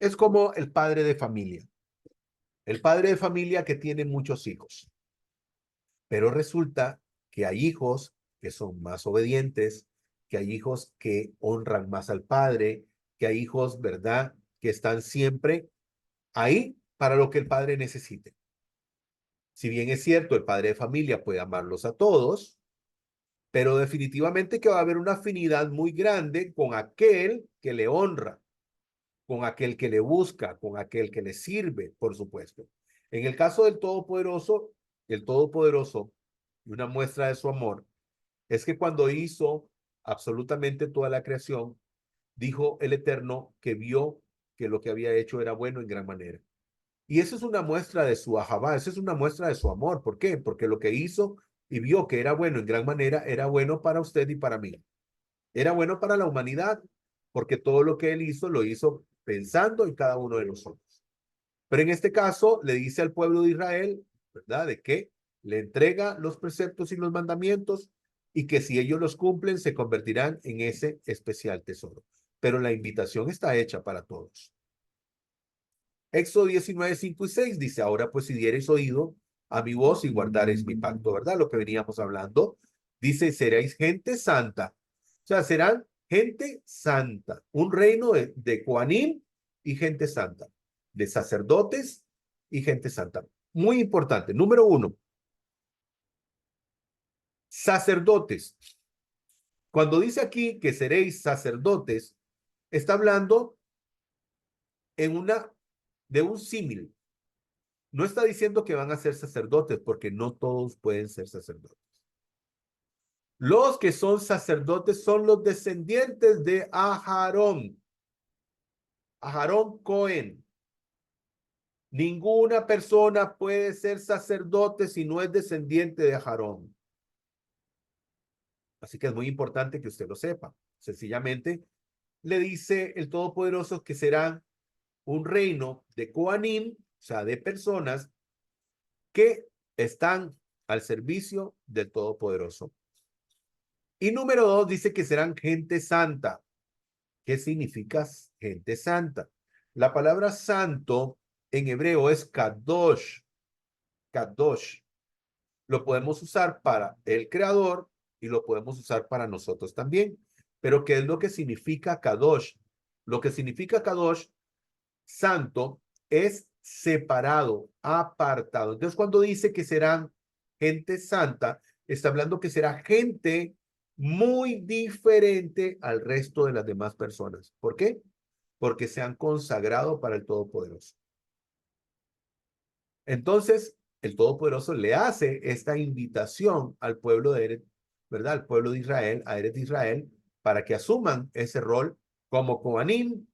Es como el padre de familia. El padre de familia que tiene muchos hijos. Pero resulta que hay hijos que son más obedientes, que hay hijos que honran más al padre, que hay hijos, ¿verdad?, que están siempre ahí para lo que el padre necesite. Si bien es cierto, el padre de familia puede amarlos a todos, pero definitivamente que va a haber una afinidad muy grande con aquel que le honra, con aquel que le busca, con aquel que le sirve, por supuesto. En el caso del Todopoderoso, el Todopoderoso, y una muestra de su amor, es que cuando hizo absolutamente toda la creación, dijo el Eterno que vio que lo que había hecho era bueno en gran manera. Y eso es una muestra de su ahabá, eso es una muestra de su amor. ¿Por qué? Porque lo que hizo y vio que era bueno en gran manera, era bueno para usted y para mí. Era bueno para la humanidad, porque todo lo que él hizo, lo hizo pensando en cada uno de nosotros. Pero en este caso, le dice al pueblo de Israel, ¿verdad? De que le entrega los preceptos y los mandamientos y que si ellos los cumplen, se convertirán en ese especial tesoro. Pero la invitación está hecha para todos. Éxodo 19, 5 y 6 dice, ahora pues si diereis oído a mi voz y guardareis mi pacto, ¿verdad? Lo que veníamos hablando. Dice, seréis gente santa. O sea, serán gente santa. Un reino de Coanim y gente santa. De sacerdotes y gente santa. Muy importante. Número 1. Sacerdotes. Cuando dice aquí que seréis sacerdotes, está hablando de un símil. No está diciendo que van a ser sacerdotes, porque no todos pueden ser sacerdotes. Los que son sacerdotes son los descendientes de Aharón. Aharón Cohen. Ninguna persona puede ser sacerdote si no es descendiente de Aharón. Así que es muy importante que usted lo sepa. Sencillamente le dice el Todopoderoso que serán un reino de Coanim, o sea, de personas que están al servicio del Todopoderoso. Y número 2 dice que serán gente santa. ¿Qué significa gente santa? La palabra santo en hebreo es kadosh. Kadosh. Lo podemos usar para el creador y lo podemos usar para nosotros también. Pero ¿qué es lo que significa kadosh? Lo que significa kadosh, santo, es separado, apartado. Entonces, cuando dice que serán gente santa, está hablando que será gente muy diferente al resto de las demás personas. ¿Por qué? Porque se han consagrado para el Todopoderoso. Entonces, el Todopoderoso le hace esta invitación al pueblo de Eretz, ¿verdad? Al pueblo de Israel, a Eretz Israel, para que asuman ese rol como Kohanim,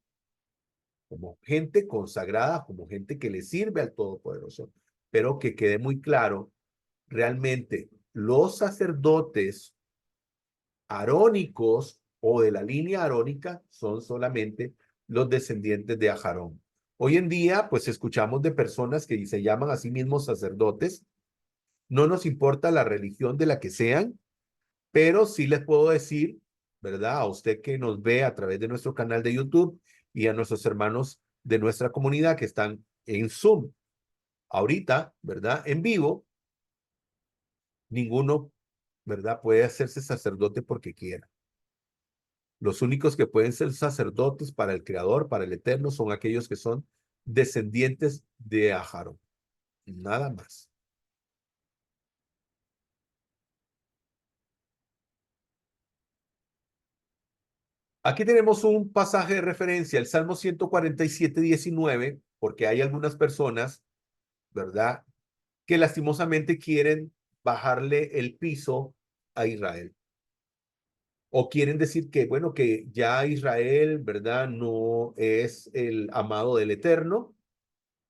como gente consagrada, como gente que le sirve al Todopoderoso, pero que quede muy claro realmente los sacerdotes arónicos o de la línea arónica son solamente los descendientes de Aarón. Hoy en día, pues escuchamos de personas que se llaman a sí mismos sacerdotes. No nos importa la religión de la que sean, pero sí les puedo decir, ¿verdad? A usted que nos ve a través de nuestro canal de YouTube y a nuestros hermanos de nuestra comunidad que están en Zoom ahorita, ¿verdad? En vivo, ninguno, ¿verdad? Puede hacerse sacerdote porque quiera. Los únicos que pueden ser sacerdotes para el Creador, para el Eterno, son aquellos que son descendientes de Aarón. Nada más. Aquí tenemos un pasaje de referencia, el Salmo 147, 19, porque hay algunas personas, ¿verdad?, que lastimosamente quieren bajarle el piso a Israel. O quieren decir que, bueno, que ya Israel, ¿verdad?, no es el amado del Eterno,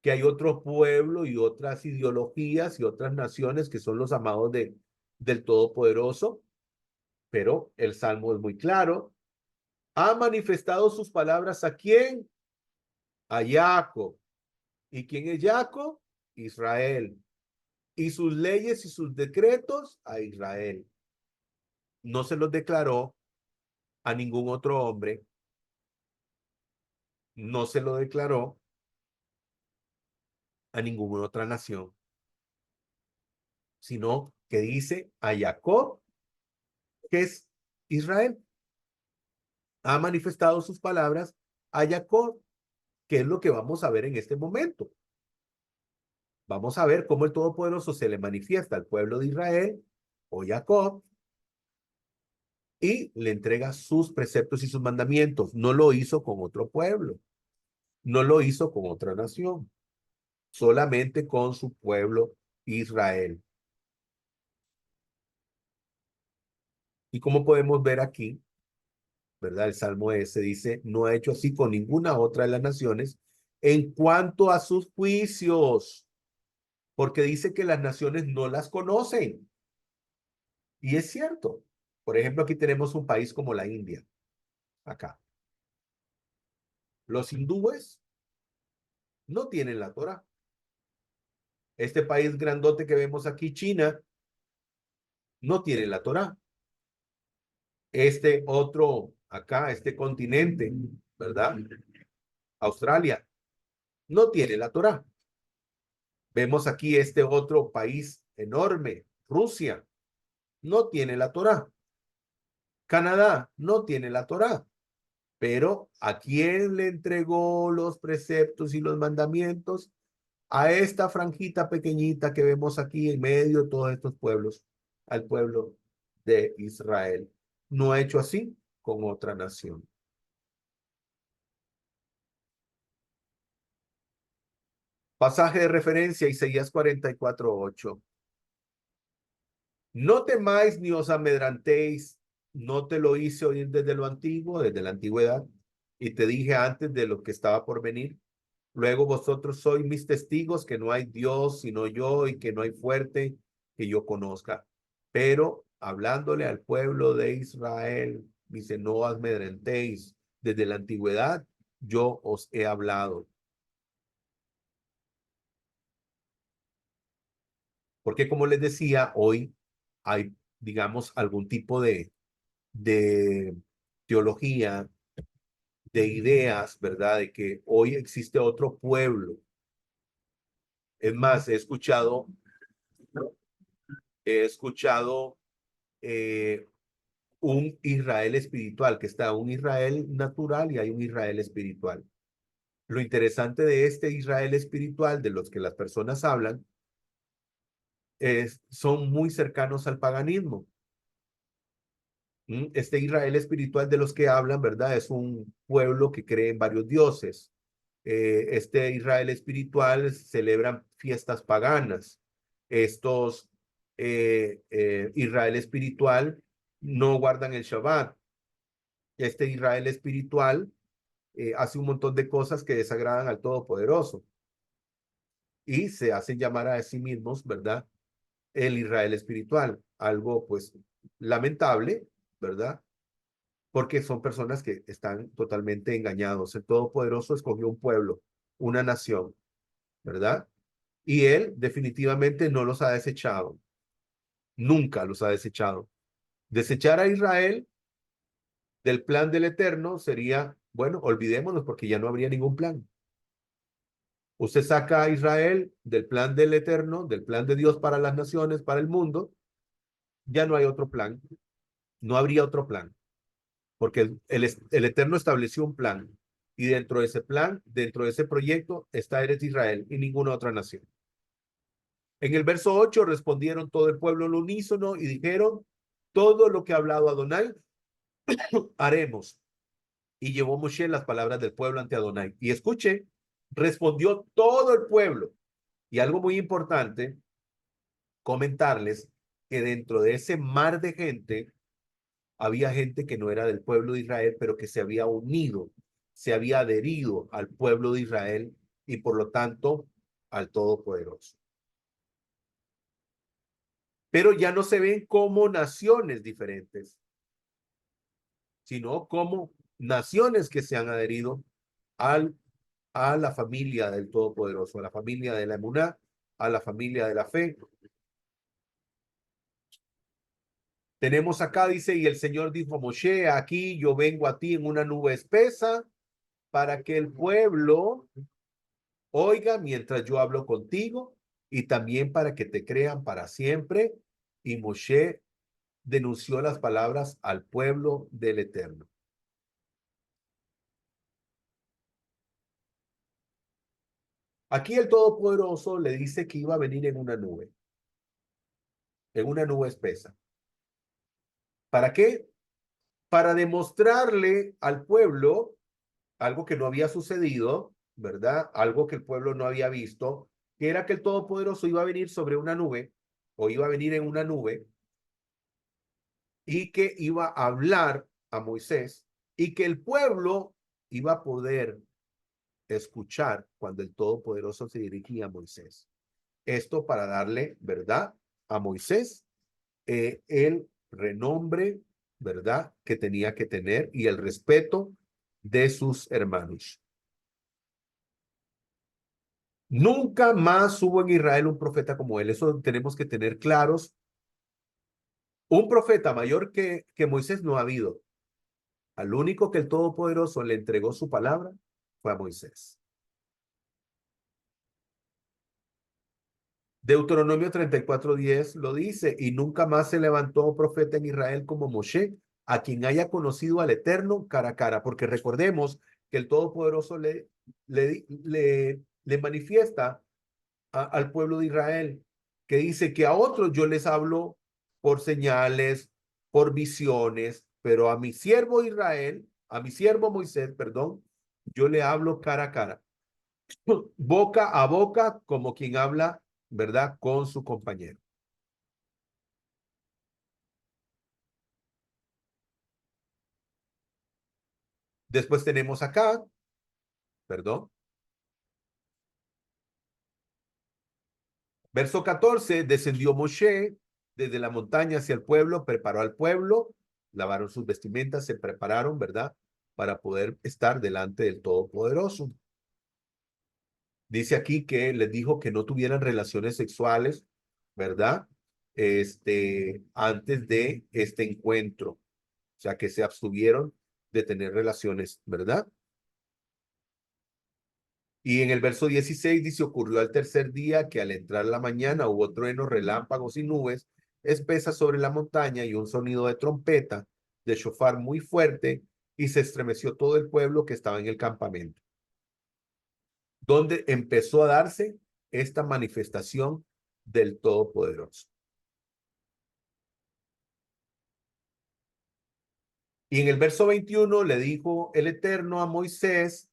que hay otro pueblo y otras ideologías y otras naciones que son los amados del Todopoderoso. Pero el Salmo es muy claro. Ha manifestado sus palabras ¿a quién? A Jacob. ¿Y quién es Jacob? Israel. Y sus leyes y sus decretos a Israel. No se los declaró a ningún otro hombre. No se lo declaró a ninguna otra nación, sino que dice a Jacob, que es Israel. Ha manifestado sus palabras a Jacob, que es lo que vamos a ver en este momento. Vamos a ver cómo el Todopoderoso se le manifiesta al pueblo de Israel o Jacob y le entrega sus preceptos y sus mandamientos. No lo hizo con otro pueblo, no lo hizo con otra nación, solamente con su pueblo Israel. Y como podemos ver aquí, ¿verdad? El Salmo ese dice, no ha hecho así con ninguna otra de las naciones en cuanto a sus juicios, porque dice que las naciones no las conocen. Y es cierto. Por ejemplo, aquí tenemos un país como la India, acá. Los hindúes no tienen la Torah. Este país grandote que vemos aquí, China, no tiene la Torah. Este otro, acá, este continente, ¿verdad? Australia, no tiene la Torah. Vemos aquí este otro país enorme, Rusia, no tiene la Torah. Canadá no tiene la Torah. Pero ¿a quién le entregó los preceptos y los mandamientos? A esta franjita pequeñita que vemos aquí en medio de todos estos pueblos, al pueblo de Israel. No ha hecho así con otra nación. Pasaje de referencia, Isaías 44:8. No temáis ni os amedrantéis, no te lo hice oír desde lo antiguo, desde la antigüedad, y te dije antes de lo que estaba por venir. Luego vosotros sois mis testigos que no hay Dios sino yo y que no hay fuerte que yo conozca. Pero hablándole al pueblo de Israel, dice, no os amedrentéis. Desde la antigüedad yo os he hablado. Porque como les decía, hoy hay, digamos, algún tipo de teología, de ideas, ¿verdad? De que hoy existe otro pueblo. Es más, he escuchado un Israel espiritual, que está un Israel natural y hay un Israel espiritual. Lo interesante de este Israel espiritual, de los que las personas hablan, son muy cercanos al paganismo. Este Israel espiritual de los que hablan, ¿verdad? Es un pueblo que cree en varios dioses. Este Israel espiritual celebran fiestas paganas. Estos Israel espiritual no guardan el Shabbat. Este Israel espiritual hace un montón de cosas que desagradan al Todopoderoso y se hacen llamar a sí mismos, ¿verdad? el Israel espiritual. Algo pues lamentable, ¿verdad? Porque son personas que están totalmente engañados. El Todopoderoso escogió un pueblo, una nación, ¿verdad? Y él definitivamente no los ha desechado. Nunca los ha desechado. Desechar a Israel del plan del Eterno sería, bueno, olvidémonos porque ya no habría ningún plan. Usted saca a Israel del plan del Eterno, del plan de Dios para las naciones, para el mundo, ya no hay otro plan, no habría otro plan, porque el Eterno estableció un plan y dentro de ese plan, dentro de ese proyecto, está Eretz Israel y ninguna otra nación. En el verso 8 respondieron todo el pueblo al unísono y dijeron, todo lo que ha hablado Adonai, haremos. Y llevó Moshe las palabras del pueblo ante Adonai. Y escuche, respondió todo el pueblo. Y algo muy importante, comentarles que dentro de ese mar de gente, había gente que no era del pueblo de Israel, pero que se había unido, se había adherido al pueblo de Israel y por lo tanto al Todopoderoso. Pero ya no se ven como naciones diferentes, sino como naciones que se han adherido al, a la familia del Todopoderoso, a la familia de la Emuná, a la familia de la fe. Tenemos acá, dice, y el Señor dijo a Moshe, aquí yo vengo a ti en una nube espesa para que el pueblo oiga mientras yo hablo contigo y también para que te crean para siempre. Y Moshe denunció las palabras al pueblo del Eterno. Aquí el Todopoderoso le dice que iba a venir en una nube espesa. ¿Para qué? Para demostrarle al pueblo algo que no había sucedido, ¿verdad? Algo que el pueblo no había visto, que era que el Todopoderoso iba a venir sobre una nube o iba a venir en una nube y que iba a hablar a Moisés y que el pueblo iba a poder escuchar cuando el Todopoderoso se dirigía a Moisés. Esto para darle, ¿verdad? A Moisés el renombre, ¿verdad? Que tenía que tener y el respeto de sus hermanos. Nunca más hubo en Israel un profeta como él. Eso tenemos que tener claros. Un profeta mayor que Moisés no ha habido. Al único que el Todopoderoso le entregó su palabra fue a Moisés. Deuteronomio 34:10 lo dice, y nunca más se levantó profeta en Israel como Moshe, a quien haya conocido al Eterno cara a cara, porque recordemos que el Todopoderoso le manifiesta al pueblo de Israel, que dice que a otros yo les hablo por señales, por visiones, pero a mi siervo Israel, a mi siervo Moisés, perdón, yo le hablo cara a cara, boca a boca, como quien habla, ¿verdad?, con su compañero. Después tenemos acá, perdón, verso 14, descendió Moshe desde la montaña hacia el pueblo, preparó al pueblo, lavaron sus vestimentas, se prepararon, ¿verdad?, para poder estar delante del Todopoderoso. Dice aquí que les dijo que no tuvieran relaciones sexuales, ¿verdad? Antes de este encuentro. O sea, que se abstuvieron de tener relaciones, ¿verdad? Y en el verso 16 dice, ocurrió al tercer día que al entrar la mañana hubo truenos, relámpagos y nubes espesas sobre la montaña y un sonido de trompeta, de shofar muy fuerte, y se estremeció todo el pueblo que estaba en el campamento, donde empezó a darse esta manifestación del Todopoderoso. Y en el verso 21 le dijo el Eterno a Moisés,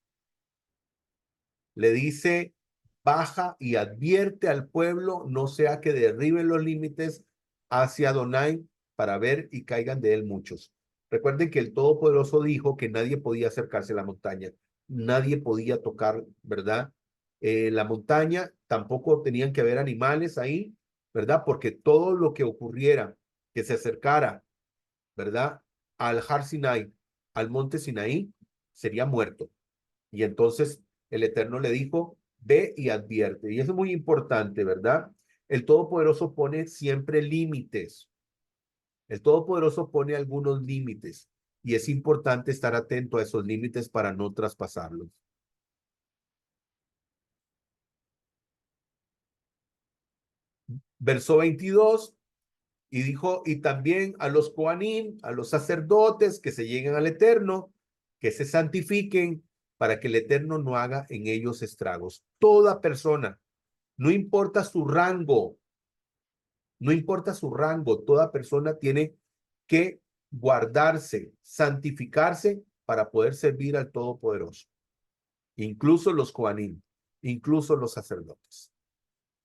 le dice, baja y advierte al pueblo, no sea que derriben los límites hacia Adonai para ver y caigan de él muchos. Recuerden que el Todopoderoso dijo que nadie podía acercarse a la montaña, nadie podía tocar, ¿verdad? La montaña, tampoco tenían que haber animales ahí, ¿verdad? Porque todo lo que ocurriera, que se acercara, ¿verdad? Al Har Sinai, al monte Sinaí, sería muerto. Y entonces el Eterno le dijo, ve y advierte. Y eso es muy importante, ¿verdad? El Todopoderoso pone siempre límites. El Todopoderoso pone algunos límites y es importante estar atento a esos límites para no traspasarlos. Verso 22, y dijo, y también a los Coanim, a los sacerdotes que se lleguen al Eterno, que se santifiquen para que el Eterno no haga en ellos estragos. Toda persona, no importa su rango, no importa su rango, toda persona tiene que guardarse, santificarse para poder servir al Todopoderoso. Incluso los Coanim, incluso los sacerdotes.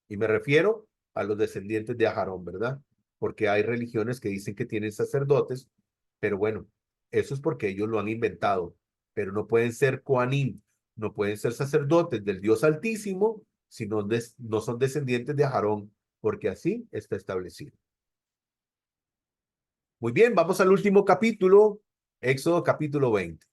Y me refiero a los descendientes de Aarón, ¿verdad? Porque hay religiones que dicen que tienen sacerdotes, pero bueno, eso es porque ellos lo han inventado, pero no pueden ser Coanim, no pueden ser sacerdotes del Dios Altísimo, si no, no son descendientes de Aarón, porque así está establecido. Muy bien, vamos al último capítulo, Éxodo capítulo 20.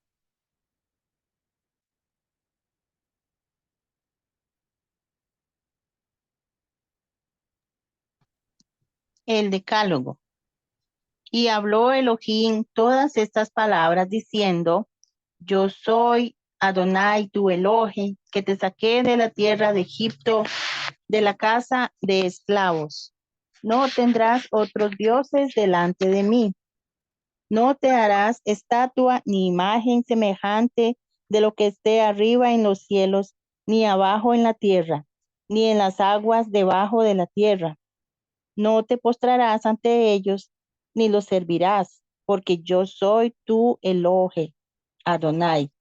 El decálogo. Y habló Elohim todas estas palabras diciendo, yo soy Adonai tu Elohe, que te saqué de la tierra de Egipto, de la casa de esclavos. No tendrás otros dioses delante de mí. No te harás estatua ni imagen semejante de lo que esté arriba en los cielos, ni abajo en la tierra, ni en las aguas debajo de la tierra. No te postrarás ante ellos, ni los servirás, porque yo soy tu Elohe, Adonai.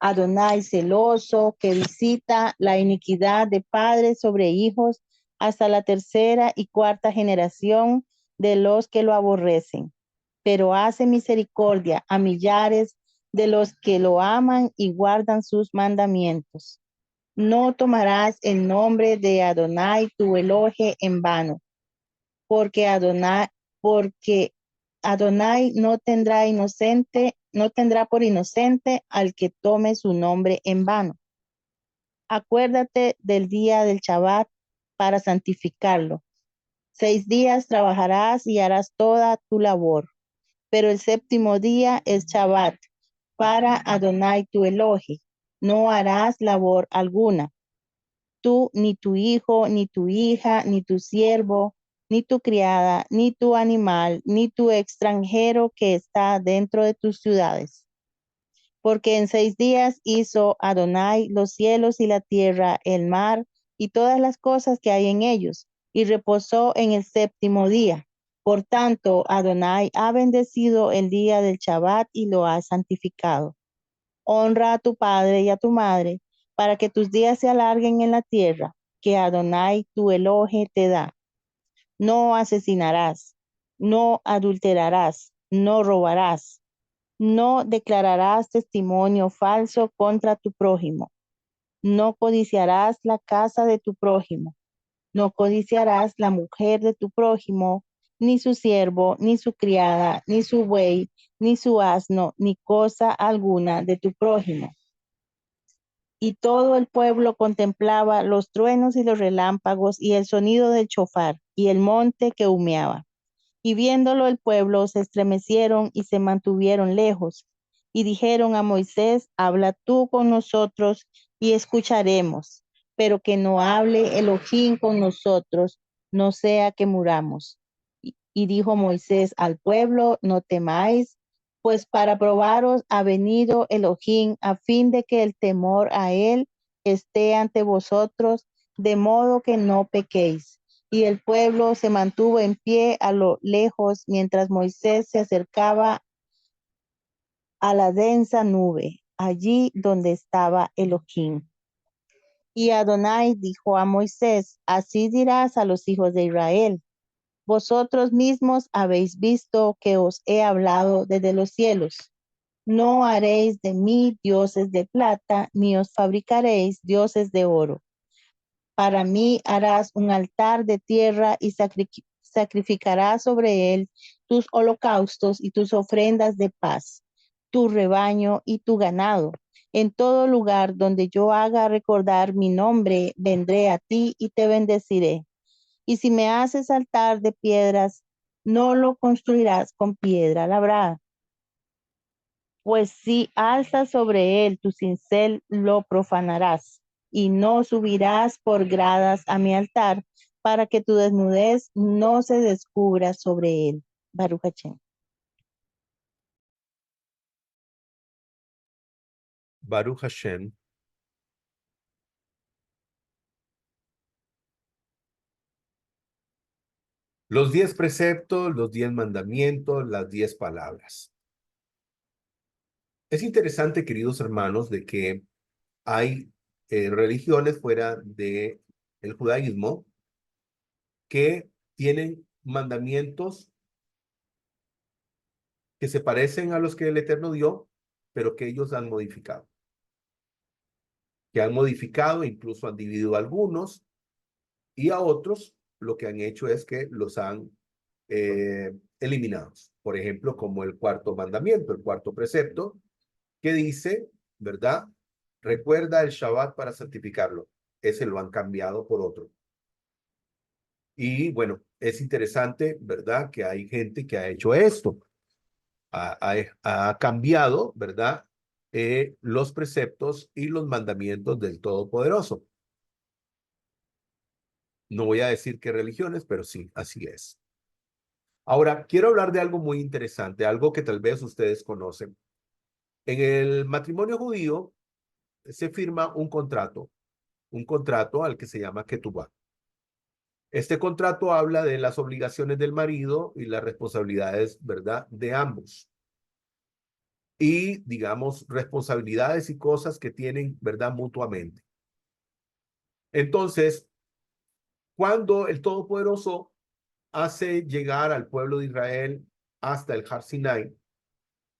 Adonai celoso, que visita la iniquidad de padres sobre hijos hasta la tercera y cuarta generación de los que lo aborrecen, pero hace misericordia a millares de los que lo aman y guardan sus mandamientos. No tomarás el nombre de Adonai tu Elohe en vano, porque Adonai no tendrá por inocente al que tome su nombre en vano. Acuérdate del día del Shabbat para santificarlo. 6 días trabajarás y harás toda tu labor, pero el séptimo día es Shabbat para Adonai tu Elohe. No harás labor alguna, tú, ni tu hijo, ni tu hija, ni tu siervo, ni tu criada, ni tu animal, ni tu extranjero que está dentro de tus ciudades. Porque en 6 días hizo Adonai los cielos y la tierra, el mar y todas las cosas que hay en ellos, y reposó en el séptimo día. Por tanto, Adonai ha bendecido el día del Shabbat y lo ha santificado. Honra a tu padre y a tu madre, para que tus días se alarguen en la tierra, que Adonai tu Elohe te da. No asesinarás, no adulterarás, no robarás, no declararás testimonio falso contra tu prójimo, no codiciarás la casa de tu prójimo, no codiciarás la mujer de tu prójimo, ni su siervo, ni su criada, ni su buey, ni su asno, ni cosa alguna de tu prójimo. Y todo el pueblo contemplaba los truenos y los relámpagos y el sonido del chofar y el monte que humeaba. Y viéndolo el pueblo se estremecieron y se mantuvieron lejos. Y dijeron a Moisés, habla tú con nosotros y escucharemos, pero que no hable Elohim con nosotros, no sea que muramos. Y dijo Moisés al pueblo, no temáis, pues para probaros ha venido Elohim a fin de que el temor a él esté ante vosotros, de modo que no pequéis. Y el pueblo se mantuvo en pie a lo lejos mientras Moisés se acercaba a la densa nube, allí donde estaba Elohim. Y Adonai dijo a Moisés, así dirás a los hijos de Israel, vosotros mismos habéis visto que os he hablado desde los cielos. No haréis de mí dioses de plata, ni os fabricaréis dioses de oro. Para mí harás un altar de tierra y sacrificarás sobre él tus holocaustos y tus ofrendas de paz, tu rebaño y tu ganado. En todo lugar donde yo haga recordar mi nombre, vendré a ti y te bendeciré. Y si me haces altar de piedras, no lo construirás con piedra labrada. Pues si alzas sobre él tu cincel, lo profanarás, y no subirás por gradas a mi altar, para que tu desnudez no se descubra sobre él. Baruch Hashem. Baruch Hashem. Los 10 preceptos, los 10 mandamientos, las 10 palabras. Es interesante, queridos hermanos, de que hay religiones fuera del judaísmo que tienen mandamientos que se parecen a los que el Eterno dio, pero que ellos han modificado. Que han modificado, incluso han dividido algunos, y a otros lo que han hecho es que los han eliminados. Por ejemplo, como el cuarto mandamiento, el cuarto precepto, que dice, ¿verdad? Recuerda el Shabbat para santificarlo. Ese lo han cambiado por otro. Y bueno, es interesante, ¿verdad? Que hay gente que ha hecho esto. Ha cambiado, ¿verdad? Los preceptos y los mandamientos del Todopoderoso. No voy a decir qué religiones, pero sí, así es. Ahora, quiero hablar de algo muy interesante, algo que tal vez ustedes conocen. En el matrimonio judío se firma un contrato al que se llama ketubá. Este contrato habla de las obligaciones del marido y las responsabilidades, ¿verdad?, de ambos. Y, digamos, responsabilidades y cosas que tienen, ¿verdad?, mutuamente. Entonces, cuando el Todopoderoso hace llegar al pueblo de Israel hasta el Har Sinai,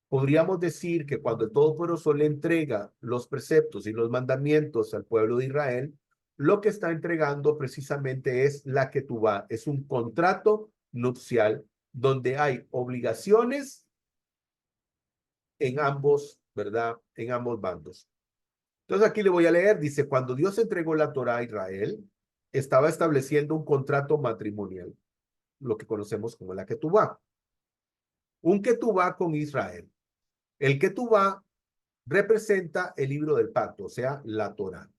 podríamos decir que cuando el Todopoderoso le entrega los preceptos y los mandamientos al pueblo de Israel, lo que está entregando precisamente es la ketubá, es un contrato nupcial donde hay obligaciones en ambos, ¿verdad? En ambos bandos. Entonces aquí le voy a leer, dice, cuando Dios entregó la Torá a Israel, estaba estableciendo un contrato matrimonial, lo que conocemos como la ketubá. Un ketubá con Israel. El ketubá representa el libro del pacto, o sea, la Torá.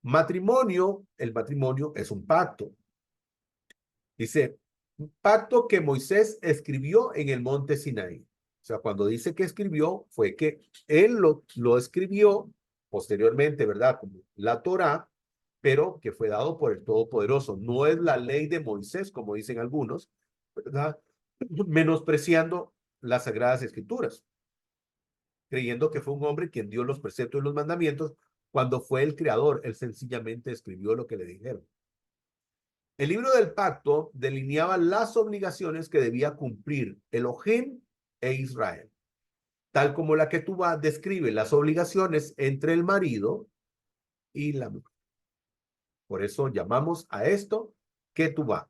Matrimonio, el matrimonio es un pacto. Dice, un pacto que Moisés escribió en el monte Sinaí. O sea, cuando dice que escribió, fue que él lo escribió posteriormente, ¿verdad? Como la Torá, pero que fue dado por el Todopoderoso. No es la ley de Moisés, como dicen algunos, ¿verdad? Menospreciando las Sagradas Escrituras, creyendo que fue un hombre quien dio los preceptos y los mandamientos, cuando fue el creador. Él sencillamente escribió lo que le dijeron. El libro del pacto delineaba las obligaciones que debía cumplir Elohim e Israel, tal como la ketubá describe las obligaciones entre el marido y la mujer. Por eso llamamos a esto ketubá,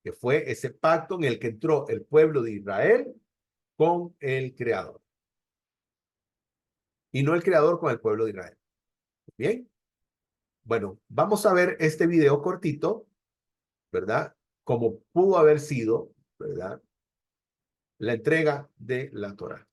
que fue ese pacto en el que entró el pueblo de Israel con el creador. Y no el creador con el pueblo de Israel. Bien. Bueno, vamos a ver este video cortito, ¿verdad? Como pudo haber sido, ¿verdad?, la entrega de la Torá.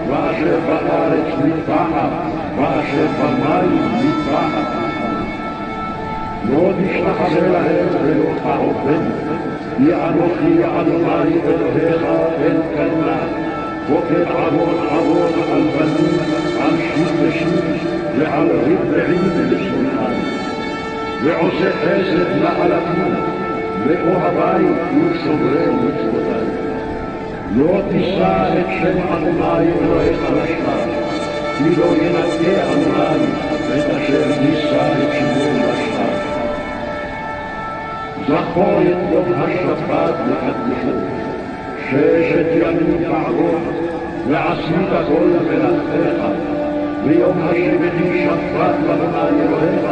ואשר בארץ מטבחת, ואשר במים מטבחת. לא תשתחווה להם ולא תעבדם, כי אנוכי אדוני אלוהיך אל קטנה, פוקד עוון עוון על בנים, על שיב ושיב, ועל רבעים לשונאי. ועושה חסד לאלפים, לאוהבי ולשומרי מצוותי. לא תישא את שם אדוני אלוהיך לשווא, כי לא ינקה אדוני את אשר נישא את שמו לשווא. זכור את יום השבת לקדשו, 6 ימים תעבוד, ועשית כל מלאכתך, ביום השביעי שבת לאדוני אלוהיך,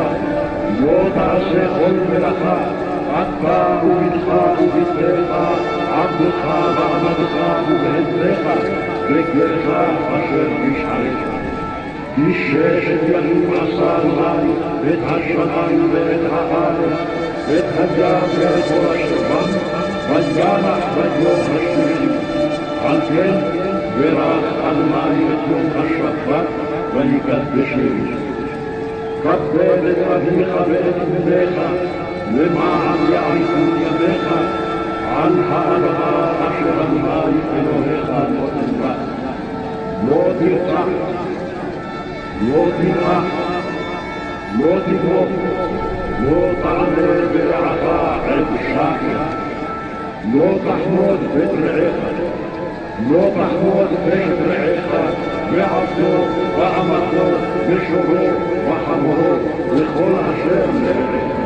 לא תעשה כל מלאכה, אתה ובנך ובתך, עבדך ועבדך ובהמתך, וגרך אשר בשעריך. כי 6 ימים עשה אדוני את השמים ואת הארץ, את הים ואת כל אשר בם, וינח ביום השביעי. על כן ברך אדוני את יום השבת ויקדשהו. כבד את אביך ואת אמך, למען יאריכו ימיך, על האדמה אשר אדוני אלוהיך נותן לך. לא תרצח, לא תמרח, לא תגנוב, לא תענה ברעך עד שקר, לא תחמוד בית רעך, לא תחמוד בית רעך, ועבדו ואמתו ושורו וחמורו וכל אשר לרעך.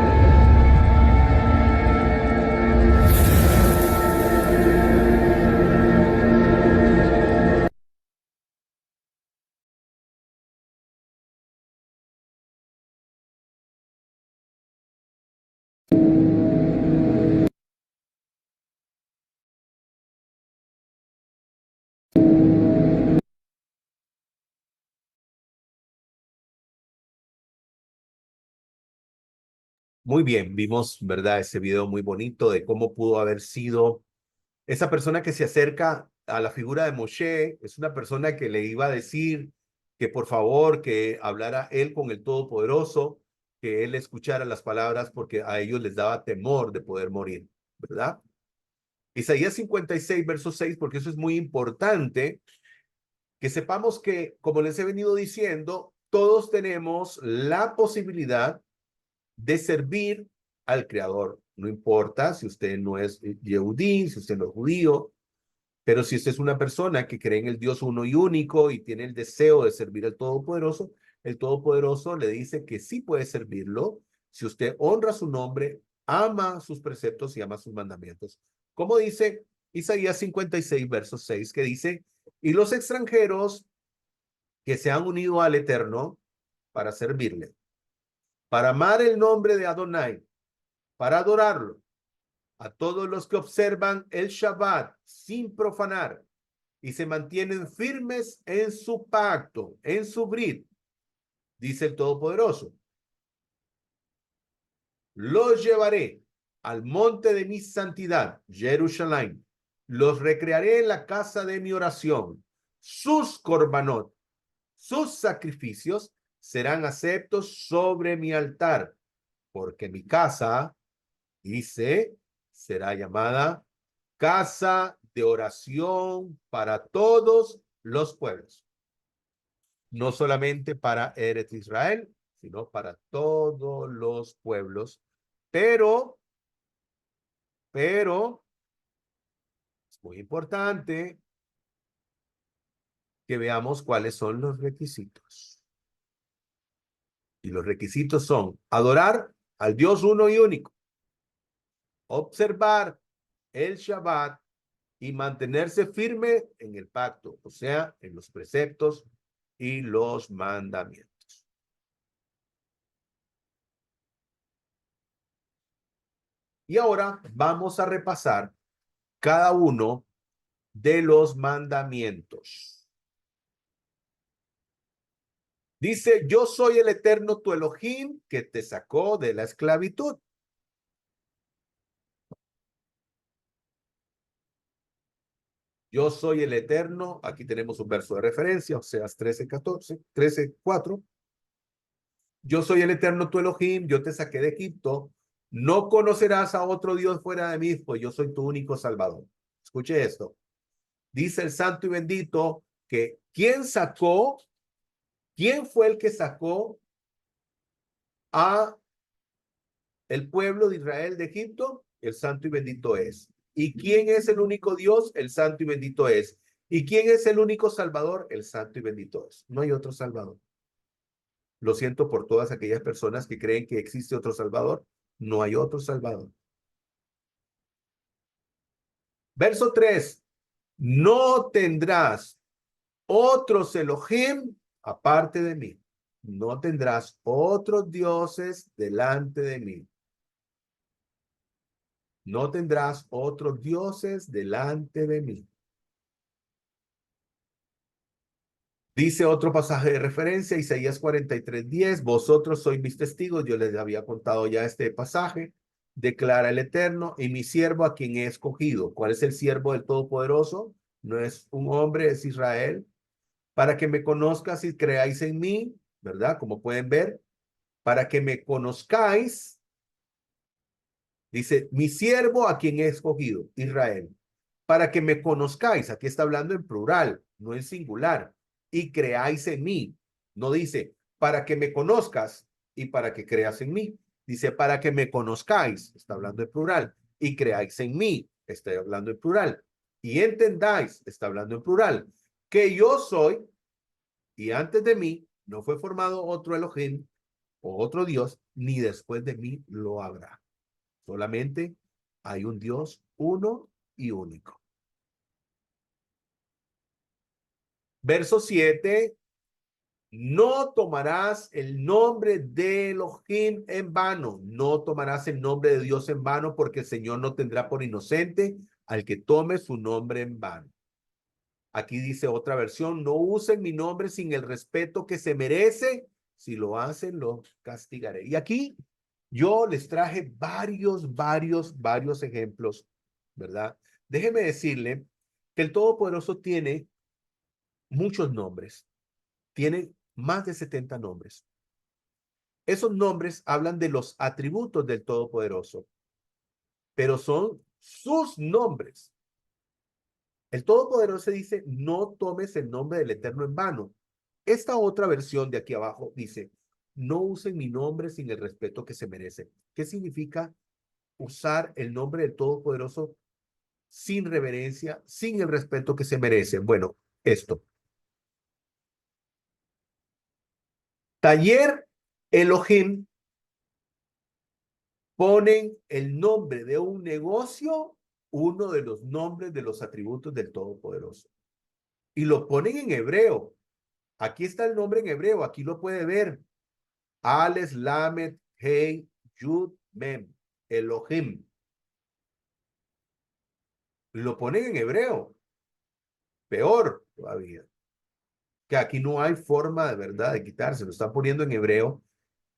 Muy bien, vimos, ¿verdad? Ese video muy bonito de cómo pudo haber sido esa persona que se acerca a la figura de Moshe. Es una persona que le iba a decir que por favor, que hablara él con el Todopoderoso, que él escuchara las palabras porque a ellos les daba temor de poder morir, ¿verdad? Isaías 56, verso 6, porque eso es muy importante, que sepamos que, como les he venido diciendo, todos tenemos la posibilidad de servir al Creador. No importa si usted no es Yehudí, si usted no es judío, pero si usted es una persona que cree en el Dios uno y único y tiene el deseo de servir al Todopoderoso, el Todopoderoso le dice que sí puede servirlo si usted honra su nombre, ama sus preceptos y ama sus mandamientos. Como dice Isaías 56, verso 6, que dice, y los extranjeros que se han unido al Eterno para servirle, para amar el nombre de Adonai, para adorarlo, a todos los que observan el Shabbat sin profanar y se mantienen firmes en su pacto, en su brit, dice el Todopoderoso. Los llevaré al monte de mi santidad, Jerusalén. Los recrearé en la casa de mi oración. Sus korbanot, sus sacrificios serán aceptos sobre mi altar, porque mi casa, dice, será llamada casa de oración para todos los pueblos. No solamente para Eretz Israel, sino para todos los pueblos. Pero, es muy importante que veamos cuáles son los requisitos. Y los requisitos son adorar al Dios uno y único, observar el Shabbat y mantenerse firme en el pacto, o sea, en los preceptos y los mandamientos. Y ahora vamos a repasar cada uno de los mandamientos. Dice, yo soy el Eterno tu Elohim que te sacó de la esclavitud. Yo soy el Eterno. Aquí tenemos un verso de referencia, Oseas 13:4. Yo soy el Eterno tu Elohim, yo te saqué de Egipto. No conocerás a otro Dios fuera de mí, pues yo soy tu único Salvador. Escuche esto. Dice el Santo y Bendito que ¿quién fue el que sacó a el pueblo de Israel de Egipto? El Santo y Bendito es. ¿Y quién es el único Dios? El Santo y Bendito es. ¿Y quién es el único Salvador? El Santo y Bendito es. No hay otro Salvador. Lo siento por todas aquellas personas que creen que existe otro Salvador. No hay otro Salvador. Verso 3. No tendrás otros Elohim aparte de mí. No tendrás otros dioses delante de mí. No tendrás otros dioses delante de mí. Dice otro pasaje de referencia, Isaías 43:10, vosotros sois mis testigos, yo les había contado ya este pasaje, declara el Eterno, y mi siervo a quien he escogido. ¿Cuál es el siervo del Todopoderoso? No es un hombre, es Israel. Para que me conozcas y creáis en mí, ¿verdad? Como pueden ver, para que me conozcáis, dice, mi siervo a quien he escogido, Israel. Para que me conozcáis, aquí está hablando en plural, no en singular, y creáis en mí. No dice, para que me conozcas y para que creas en mí. Dice, para que me conozcáis, está hablando en plural, y creáis en mí, está hablando en plural. Y entendáis, está hablando en plural, que yo soy, y antes de mí no fue formado otro Elohim o otro Dios, ni después de mí lo habrá. Solamente hay un Dios uno y único. Verso 7, no tomarás el nombre de Elohim en vano, no tomarás el nombre de Dios en vano, porque el Señor no tendrá por inocente al que tome su nombre en vano. Aquí dice otra versión, no usen mi nombre sin el respeto que se merece, si lo hacen, los castigaré. Y aquí yo les traje varios ejemplos, ¿verdad? Déjeme decirle que el Todopoderoso tiene muchos nombres, tiene más de 70 nombres. Esos nombres hablan de los atributos del Todopoderoso, pero son sus nombres. El Todopoderoso dice, no tomes el nombre del Eterno en vano. Esta otra versión de aquí abajo dice, no usen mi nombre sin el respeto que se merece. ¿Qué significa usar el nombre del Todopoderoso sin reverencia, sin el respeto que se merece? Bueno, esto. Taller Elohim ponen el nombre de un negocio, uno de los nombres de los atributos del Todopoderoso. Y lo ponen en hebreo. Aquí está el nombre en hebreo, aquí lo puede ver. Ales, Lamed, Hei, Yud, Mem, Elohim. Lo ponen en hebreo. Peor todavía. Que aquí no hay forma de verdad de quitarse. Lo están poniendo en hebreo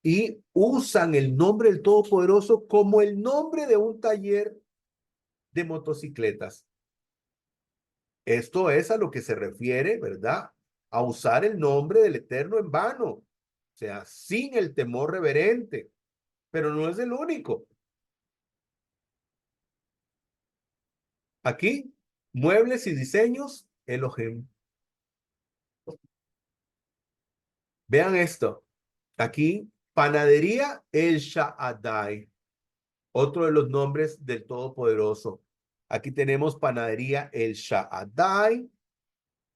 y usan el nombre del Todopoderoso como el nombre de un taller de motocicletas. Esto es a lo que se refiere, ¿verdad? A usar el nombre del Eterno en vano. O sea, sin el temor reverente. Pero no es el único. Aquí, muebles y diseños, Elohim. Vean esto. Aquí, panadería El Shaddai. Otro de los nombres del Todopoderoso. Aquí tenemos panadería El Shaddai,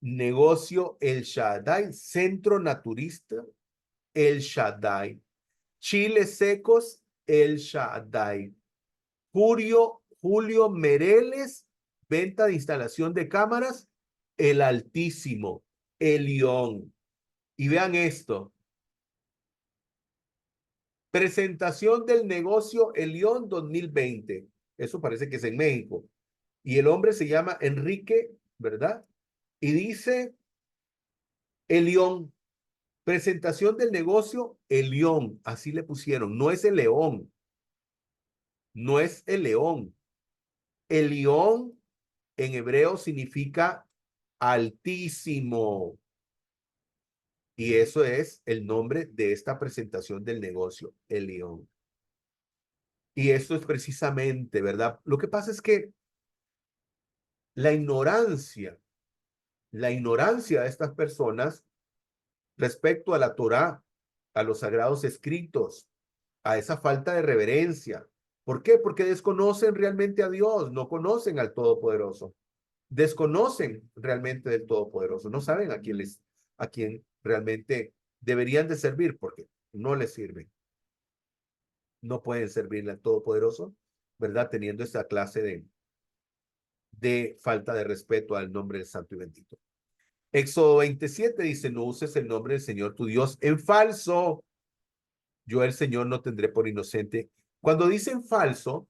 negocio El Shaddai, centro naturista El Shaddai, chiles secos El Shaddai, Julio Mereles, venta de instalación de cámaras El Altísimo, Elión. Y vean esto. Presentación del negocio Elión 2020. Eso parece que es en México. Y el hombre se llama Enrique, ¿verdad? Y dice Elión. Presentación del negocio Elión. Así le pusieron. No es el león. No es el león. Elión en hebreo significa Altísimo. Y eso es el nombre de esta presentación del negocio, El León. Y esto es precisamente, ¿verdad? Lo que pasa es que la ignorancia de estas personas respecto a la Torá, a los sagrados escritos, a esa falta de reverencia. ¿Por qué? Porque desconocen realmente a Dios, no conocen al Todopoderoso, desconocen realmente del Todopoderoso, no saben a quién realmente deberían de servir, porque no les sirven. No pueden servirle al Todopoderoso, ¿verdad? Teniendo esta clase de falta de respeto al nombre del Santo y Bendito. Éxodo 27 dice, no uses el nombre del Señor tu Dios en falso. Yo el Señor no tendré por inocente. Cuando dicen falso,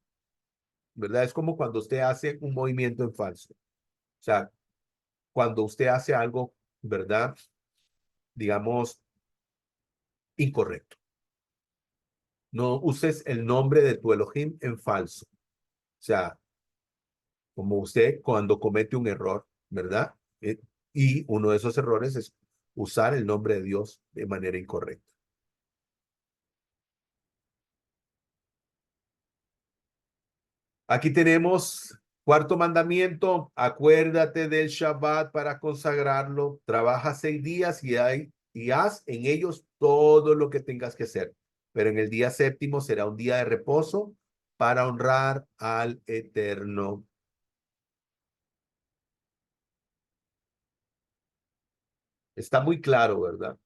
¿verdad? Es como cuando usted hace un movimiento en falso. O sea, cuando usted hace algo, ¿verdad? Digamos, incorrecto. No uses el nombre de tu Elohim en falso. O sea, como usted cuando comete un error, ¿verdad? Y uno de esos errores es usar el nombre de Dios de manera incorrecta. Aquí tenemos cuarto mandamiento, acuérdate del Shabbat para consagrarlo, trabaja 6 días y haz en ellos todo lo que tengas que hacer. Pero en el día séptimo será un día de reposo para honrar al Eterno. Está muy claro, ¿verdad?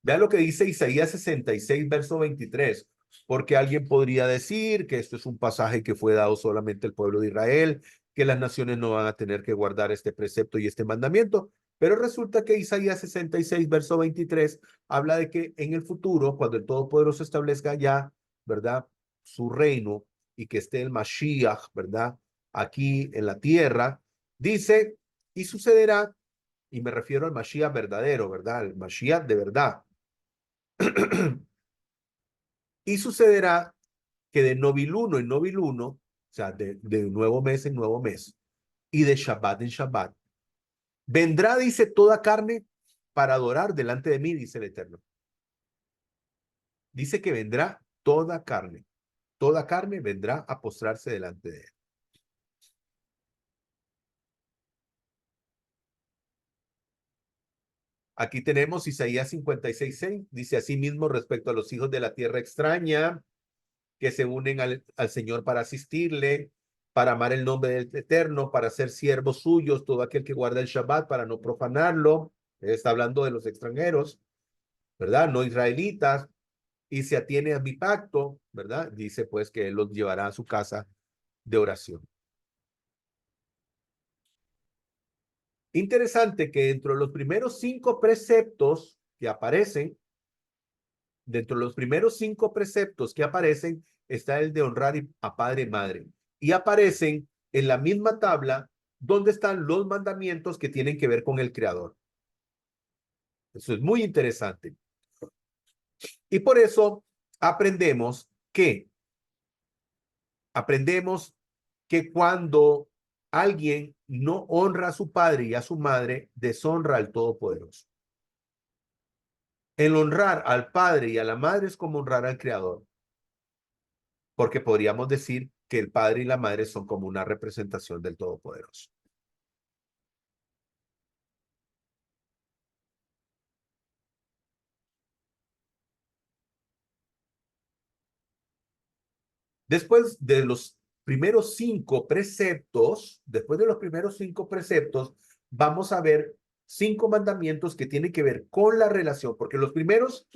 Vean lo que dice Isaías 66, verso 23, porque alguien podría decir que esto es un pasaje que fue dado solamente al pueblo de Israel, que las naciones no van a tener que guardar este precepto y este mandamiento, pero resulta que Isaías 66, verso 23, habla de que en el futuro, cuando el Todopoderoso establezca ya, ¿verdad?, su reino y que esté el Mashiach, ¿verdad?, aquí en la tierra, dice, y sucederá, y me refiero al Mashiach verdadero, ¿verdad?, el Mashiach de verdad. Y sucederá que de noviluno en noviluno, o sea, de nuevo mes en nuevo mes, y de Shabbat en Shabbat, vendrá, dice, toda carne para adorar delante de mí, dice el Eterno. Dice que vendrá toda carne vendrá a postrarse delante de él. Aquí tenemos Isaías 56:6, dice así mismo respecto a los hijos de la tierra extraña, que se unen al Señor para asistirle, para amar el nombre del Eterno, para ser siervos suyos, todo aquel que guarda el Shabbat para no profanarlo. Está hablando de los extranjeros, ¿verdad? No israelitas, y se atiene a mi pacto, ¿verdad? Dice pues que él los llevará a su casa de oración. Interesante que dentro de los primeros 5 preceptos que aparecen, está el de honrar a padre y madre. Y aparecen en la misma tabla donde están los mandamientos que tienen que ver con el Creador. Eso es muy interesante. Y por eso aprendemos que cuando alguien no honra a su padre y a su madre, deshonra al Todopoderoso. El honrar al padre y a la madre es como honrar al Creador, porque podríamos decir que el padre y la madre son como una representación del Todopoderoso. Después de los primeros 5 preceptos, vamos a ver 5 mandamientos que tienen que ver con la relación, porque los primeros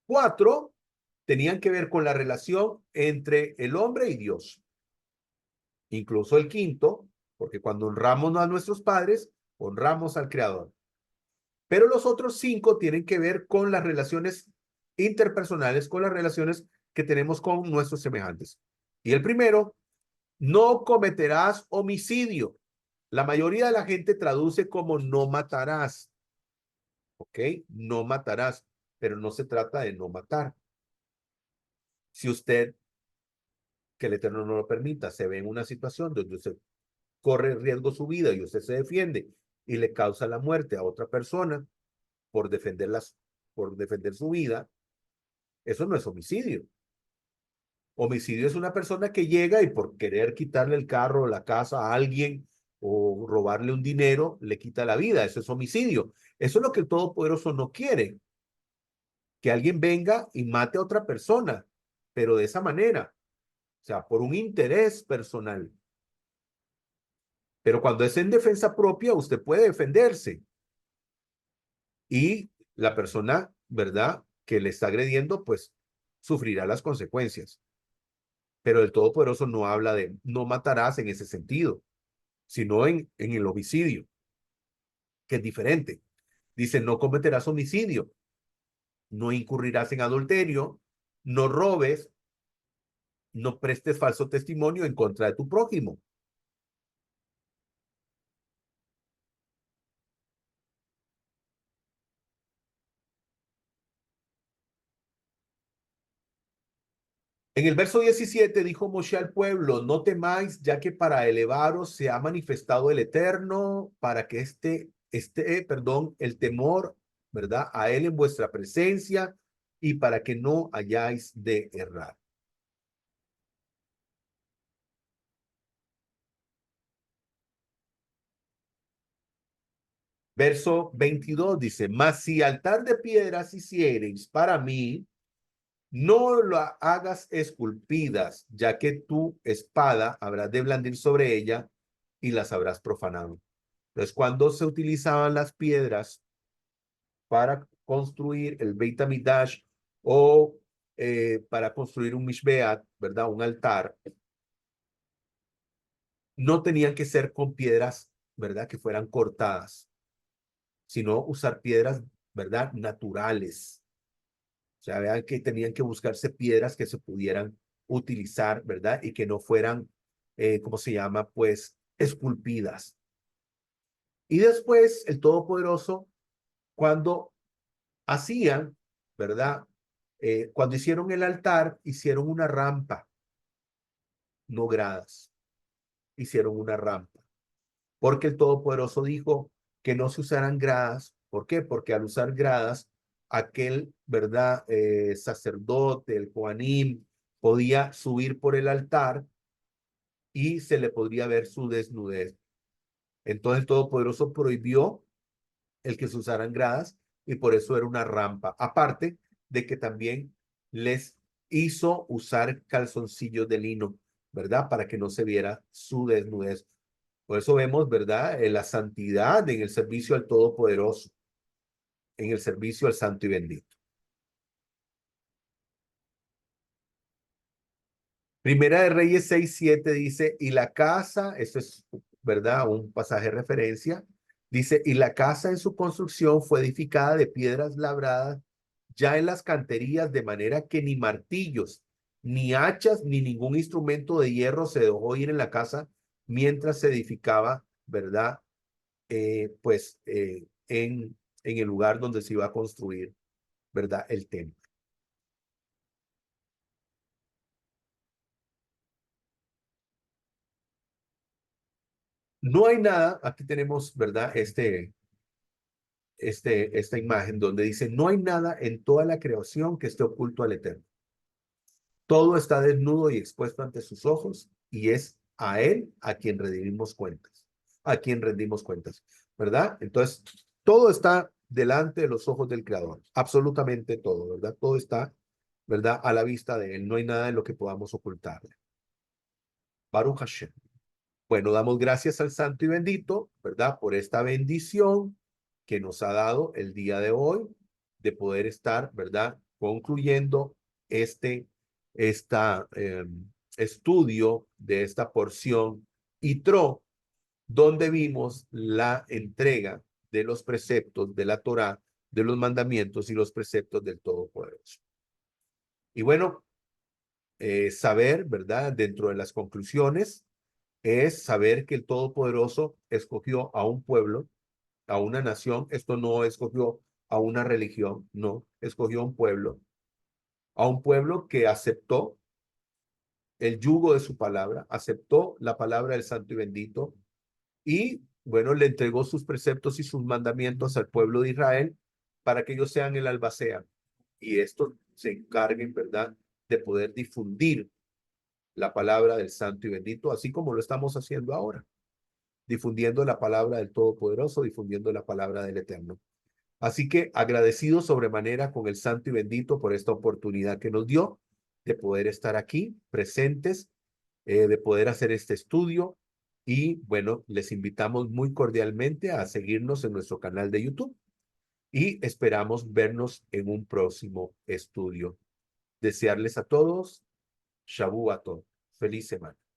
4 tenían que ver con la relación entre el hombre y Dios. Incluso el quinto, porque cuando honramos a nuestros padres, honramos al Creador. Pero los otros 5 tienen que ver con las relaciones interpersonales, con las relaciones que tenemos con nuestros semejantes. Y el primero, no cometerás homicidio. La mayoría de la gente traduce como no matarás. ¿Ok? No matarás, pero no se trata de no matar. Si usted, que el Eterno no lo permita, se ve en una situación donde usted corre riesgo su vida y usted se defiende y le causa la muerte a otra persona por por defender su vida, eso no es homicidio. Homicidio es una persona que llega y por querer quitarle el carro o la casa a alguien o robarle un dinero, le quita la vida. Eso es homicidio. Eso es lo que el Todopoderoso no quiere. Que alguien venga y mate a otra persona, pero de esa manera. O sea, por un interés personal. Pero cuando es en defensa propia, usted puede defenderse. Y la persona, ¿verdad?, que le está agrediendo, pues sufrirá las consecuencias. Pero el Todopoderoso no habla de no matarás en ese sentido, sino en el homicidio, que es diferente. Dice, no cometerás homicidio, no incurrirás en adulterio, no robes, no prestes falso testimonio en contra de tu prójimo. En el verso 17 dijo Moshe al pueblo, no temáis, ya que para elevaros se ha manifestado el Eterno, para que el temor, ¿verdad?, a él en vuestra presencia y para que no hayáis de errar. Verso 22 dice, mas si altar de piedras hiciereis para mí, no lo hagas esculpidas, ya que tu espada habrás de blandir sobre ella y las habrás profanado. Entonces, cuando se utilizaban las piedras para construir el Beit HaMikdash o para construir un Mishbeat, ¿verdad? Un altar, no tenían que ser con piedras, ¿verdad?, que fueran cortadas, sino usar piedras, ¿verdad?, naturales. O sea, vean que tenían que buscarse piedras que se pudieran utilizar, ¿verdad? Y que no fueran, ¿cómo se llama? Pues esculpidas. Y después el Todopoderoso, cuando hacían, ¿verdad? Cuando hicieron el altar, hicieron una rampa, no gradas, hicieron una rampa. Porque el Todopoderoso dijo que no se usaran gradas. ¿Por qué? Porque al usar gradas, aquel, ¿verdad?, sacerdote, el Coanim, podía subir por el altar y se le podría ver su desnudez. Entonces el Todopoderoso prohibió el que se usaran gradas y por eso era una rampa. Aparte de que también les hizo usar calzoncillos de lino, ¿verdad? Para que no se viera su desnudez. Por eso vemos, ¿verdad?, la santidad en el servicio al Todopoderoso, en el servicio al Santo y Bendito. Primera de Reyes 6:7 dice, y la casa, esto es, ¿verdad?, un pasaje de referencia, dice, y la casa en su construcción fue edificada de piedras labradas ya en las canterías, de manera que ni martillos, ni hachas, ni ningún instrumento de hierro se dejó ir en la casa mientras se edificaba, ¿verdad?, en el lugar donde se iba a construir, ¿verdad?, el templo. No hay nada, aquí tenemos, ¿verdad?, esta imagen donde dice, no hay nada en toda la creación que esté oculto al Eterno. Todo está desnudo y expuesto ante sus ojos y es a Él a quien rendimos cuentas, ¿verdad? Entonces, todo está delante de los ojos del Creador, absolutamente todo, ¿verdad? Todo está, ¿verdad?, a la vista de Él, no hay nada en lo que podamos ocultarle. Baruch Hashem. Bueno, damos gracias al Santo y Bendito, ¿verdad?, por esta bendición que nos ha dado el día de hoy, de poder estar, ¿verdad?, concluyendo esta estudio de esta porción Yitro, donde vimos la entrega de los preceptos de la Torá, de los mandamientos y los preceptos del Todopoderoso. Y bueno, saber, ¿verdad?, dentro de las conclusiones, es saber que el Todopoderoso escogió a un pueblo, a una nación. Esto no escogió a una religión, no, escogió a un pueblo que aceptó el yugo de su palabra, aceptó la palabra del Santo y Bendito, y, bueno, le entregó sus preceptos y sus mandamientos al pueblo de Israel para que ellos sean el albacea y estos se encarguen, ¿verdad?, de poder difundir la palabra del Santo y Bendito, así como lo estamos haciendo ahora, difundiendo la palabra del Todopoderoso, difundiendo la palabra del Eterno. Así que agradecido sobremanera con el Santo y Bendito por esta oportunidad que nos dio de poder estar aquí presentes, de poder hacer este estudio. Y bueno, les invitamos muy cordialmente a seguirnos en nuestro canal de YouTube y esperamos vernos en un próximo estudio. Desearles a todos, Shabu Aton. Feliz semana.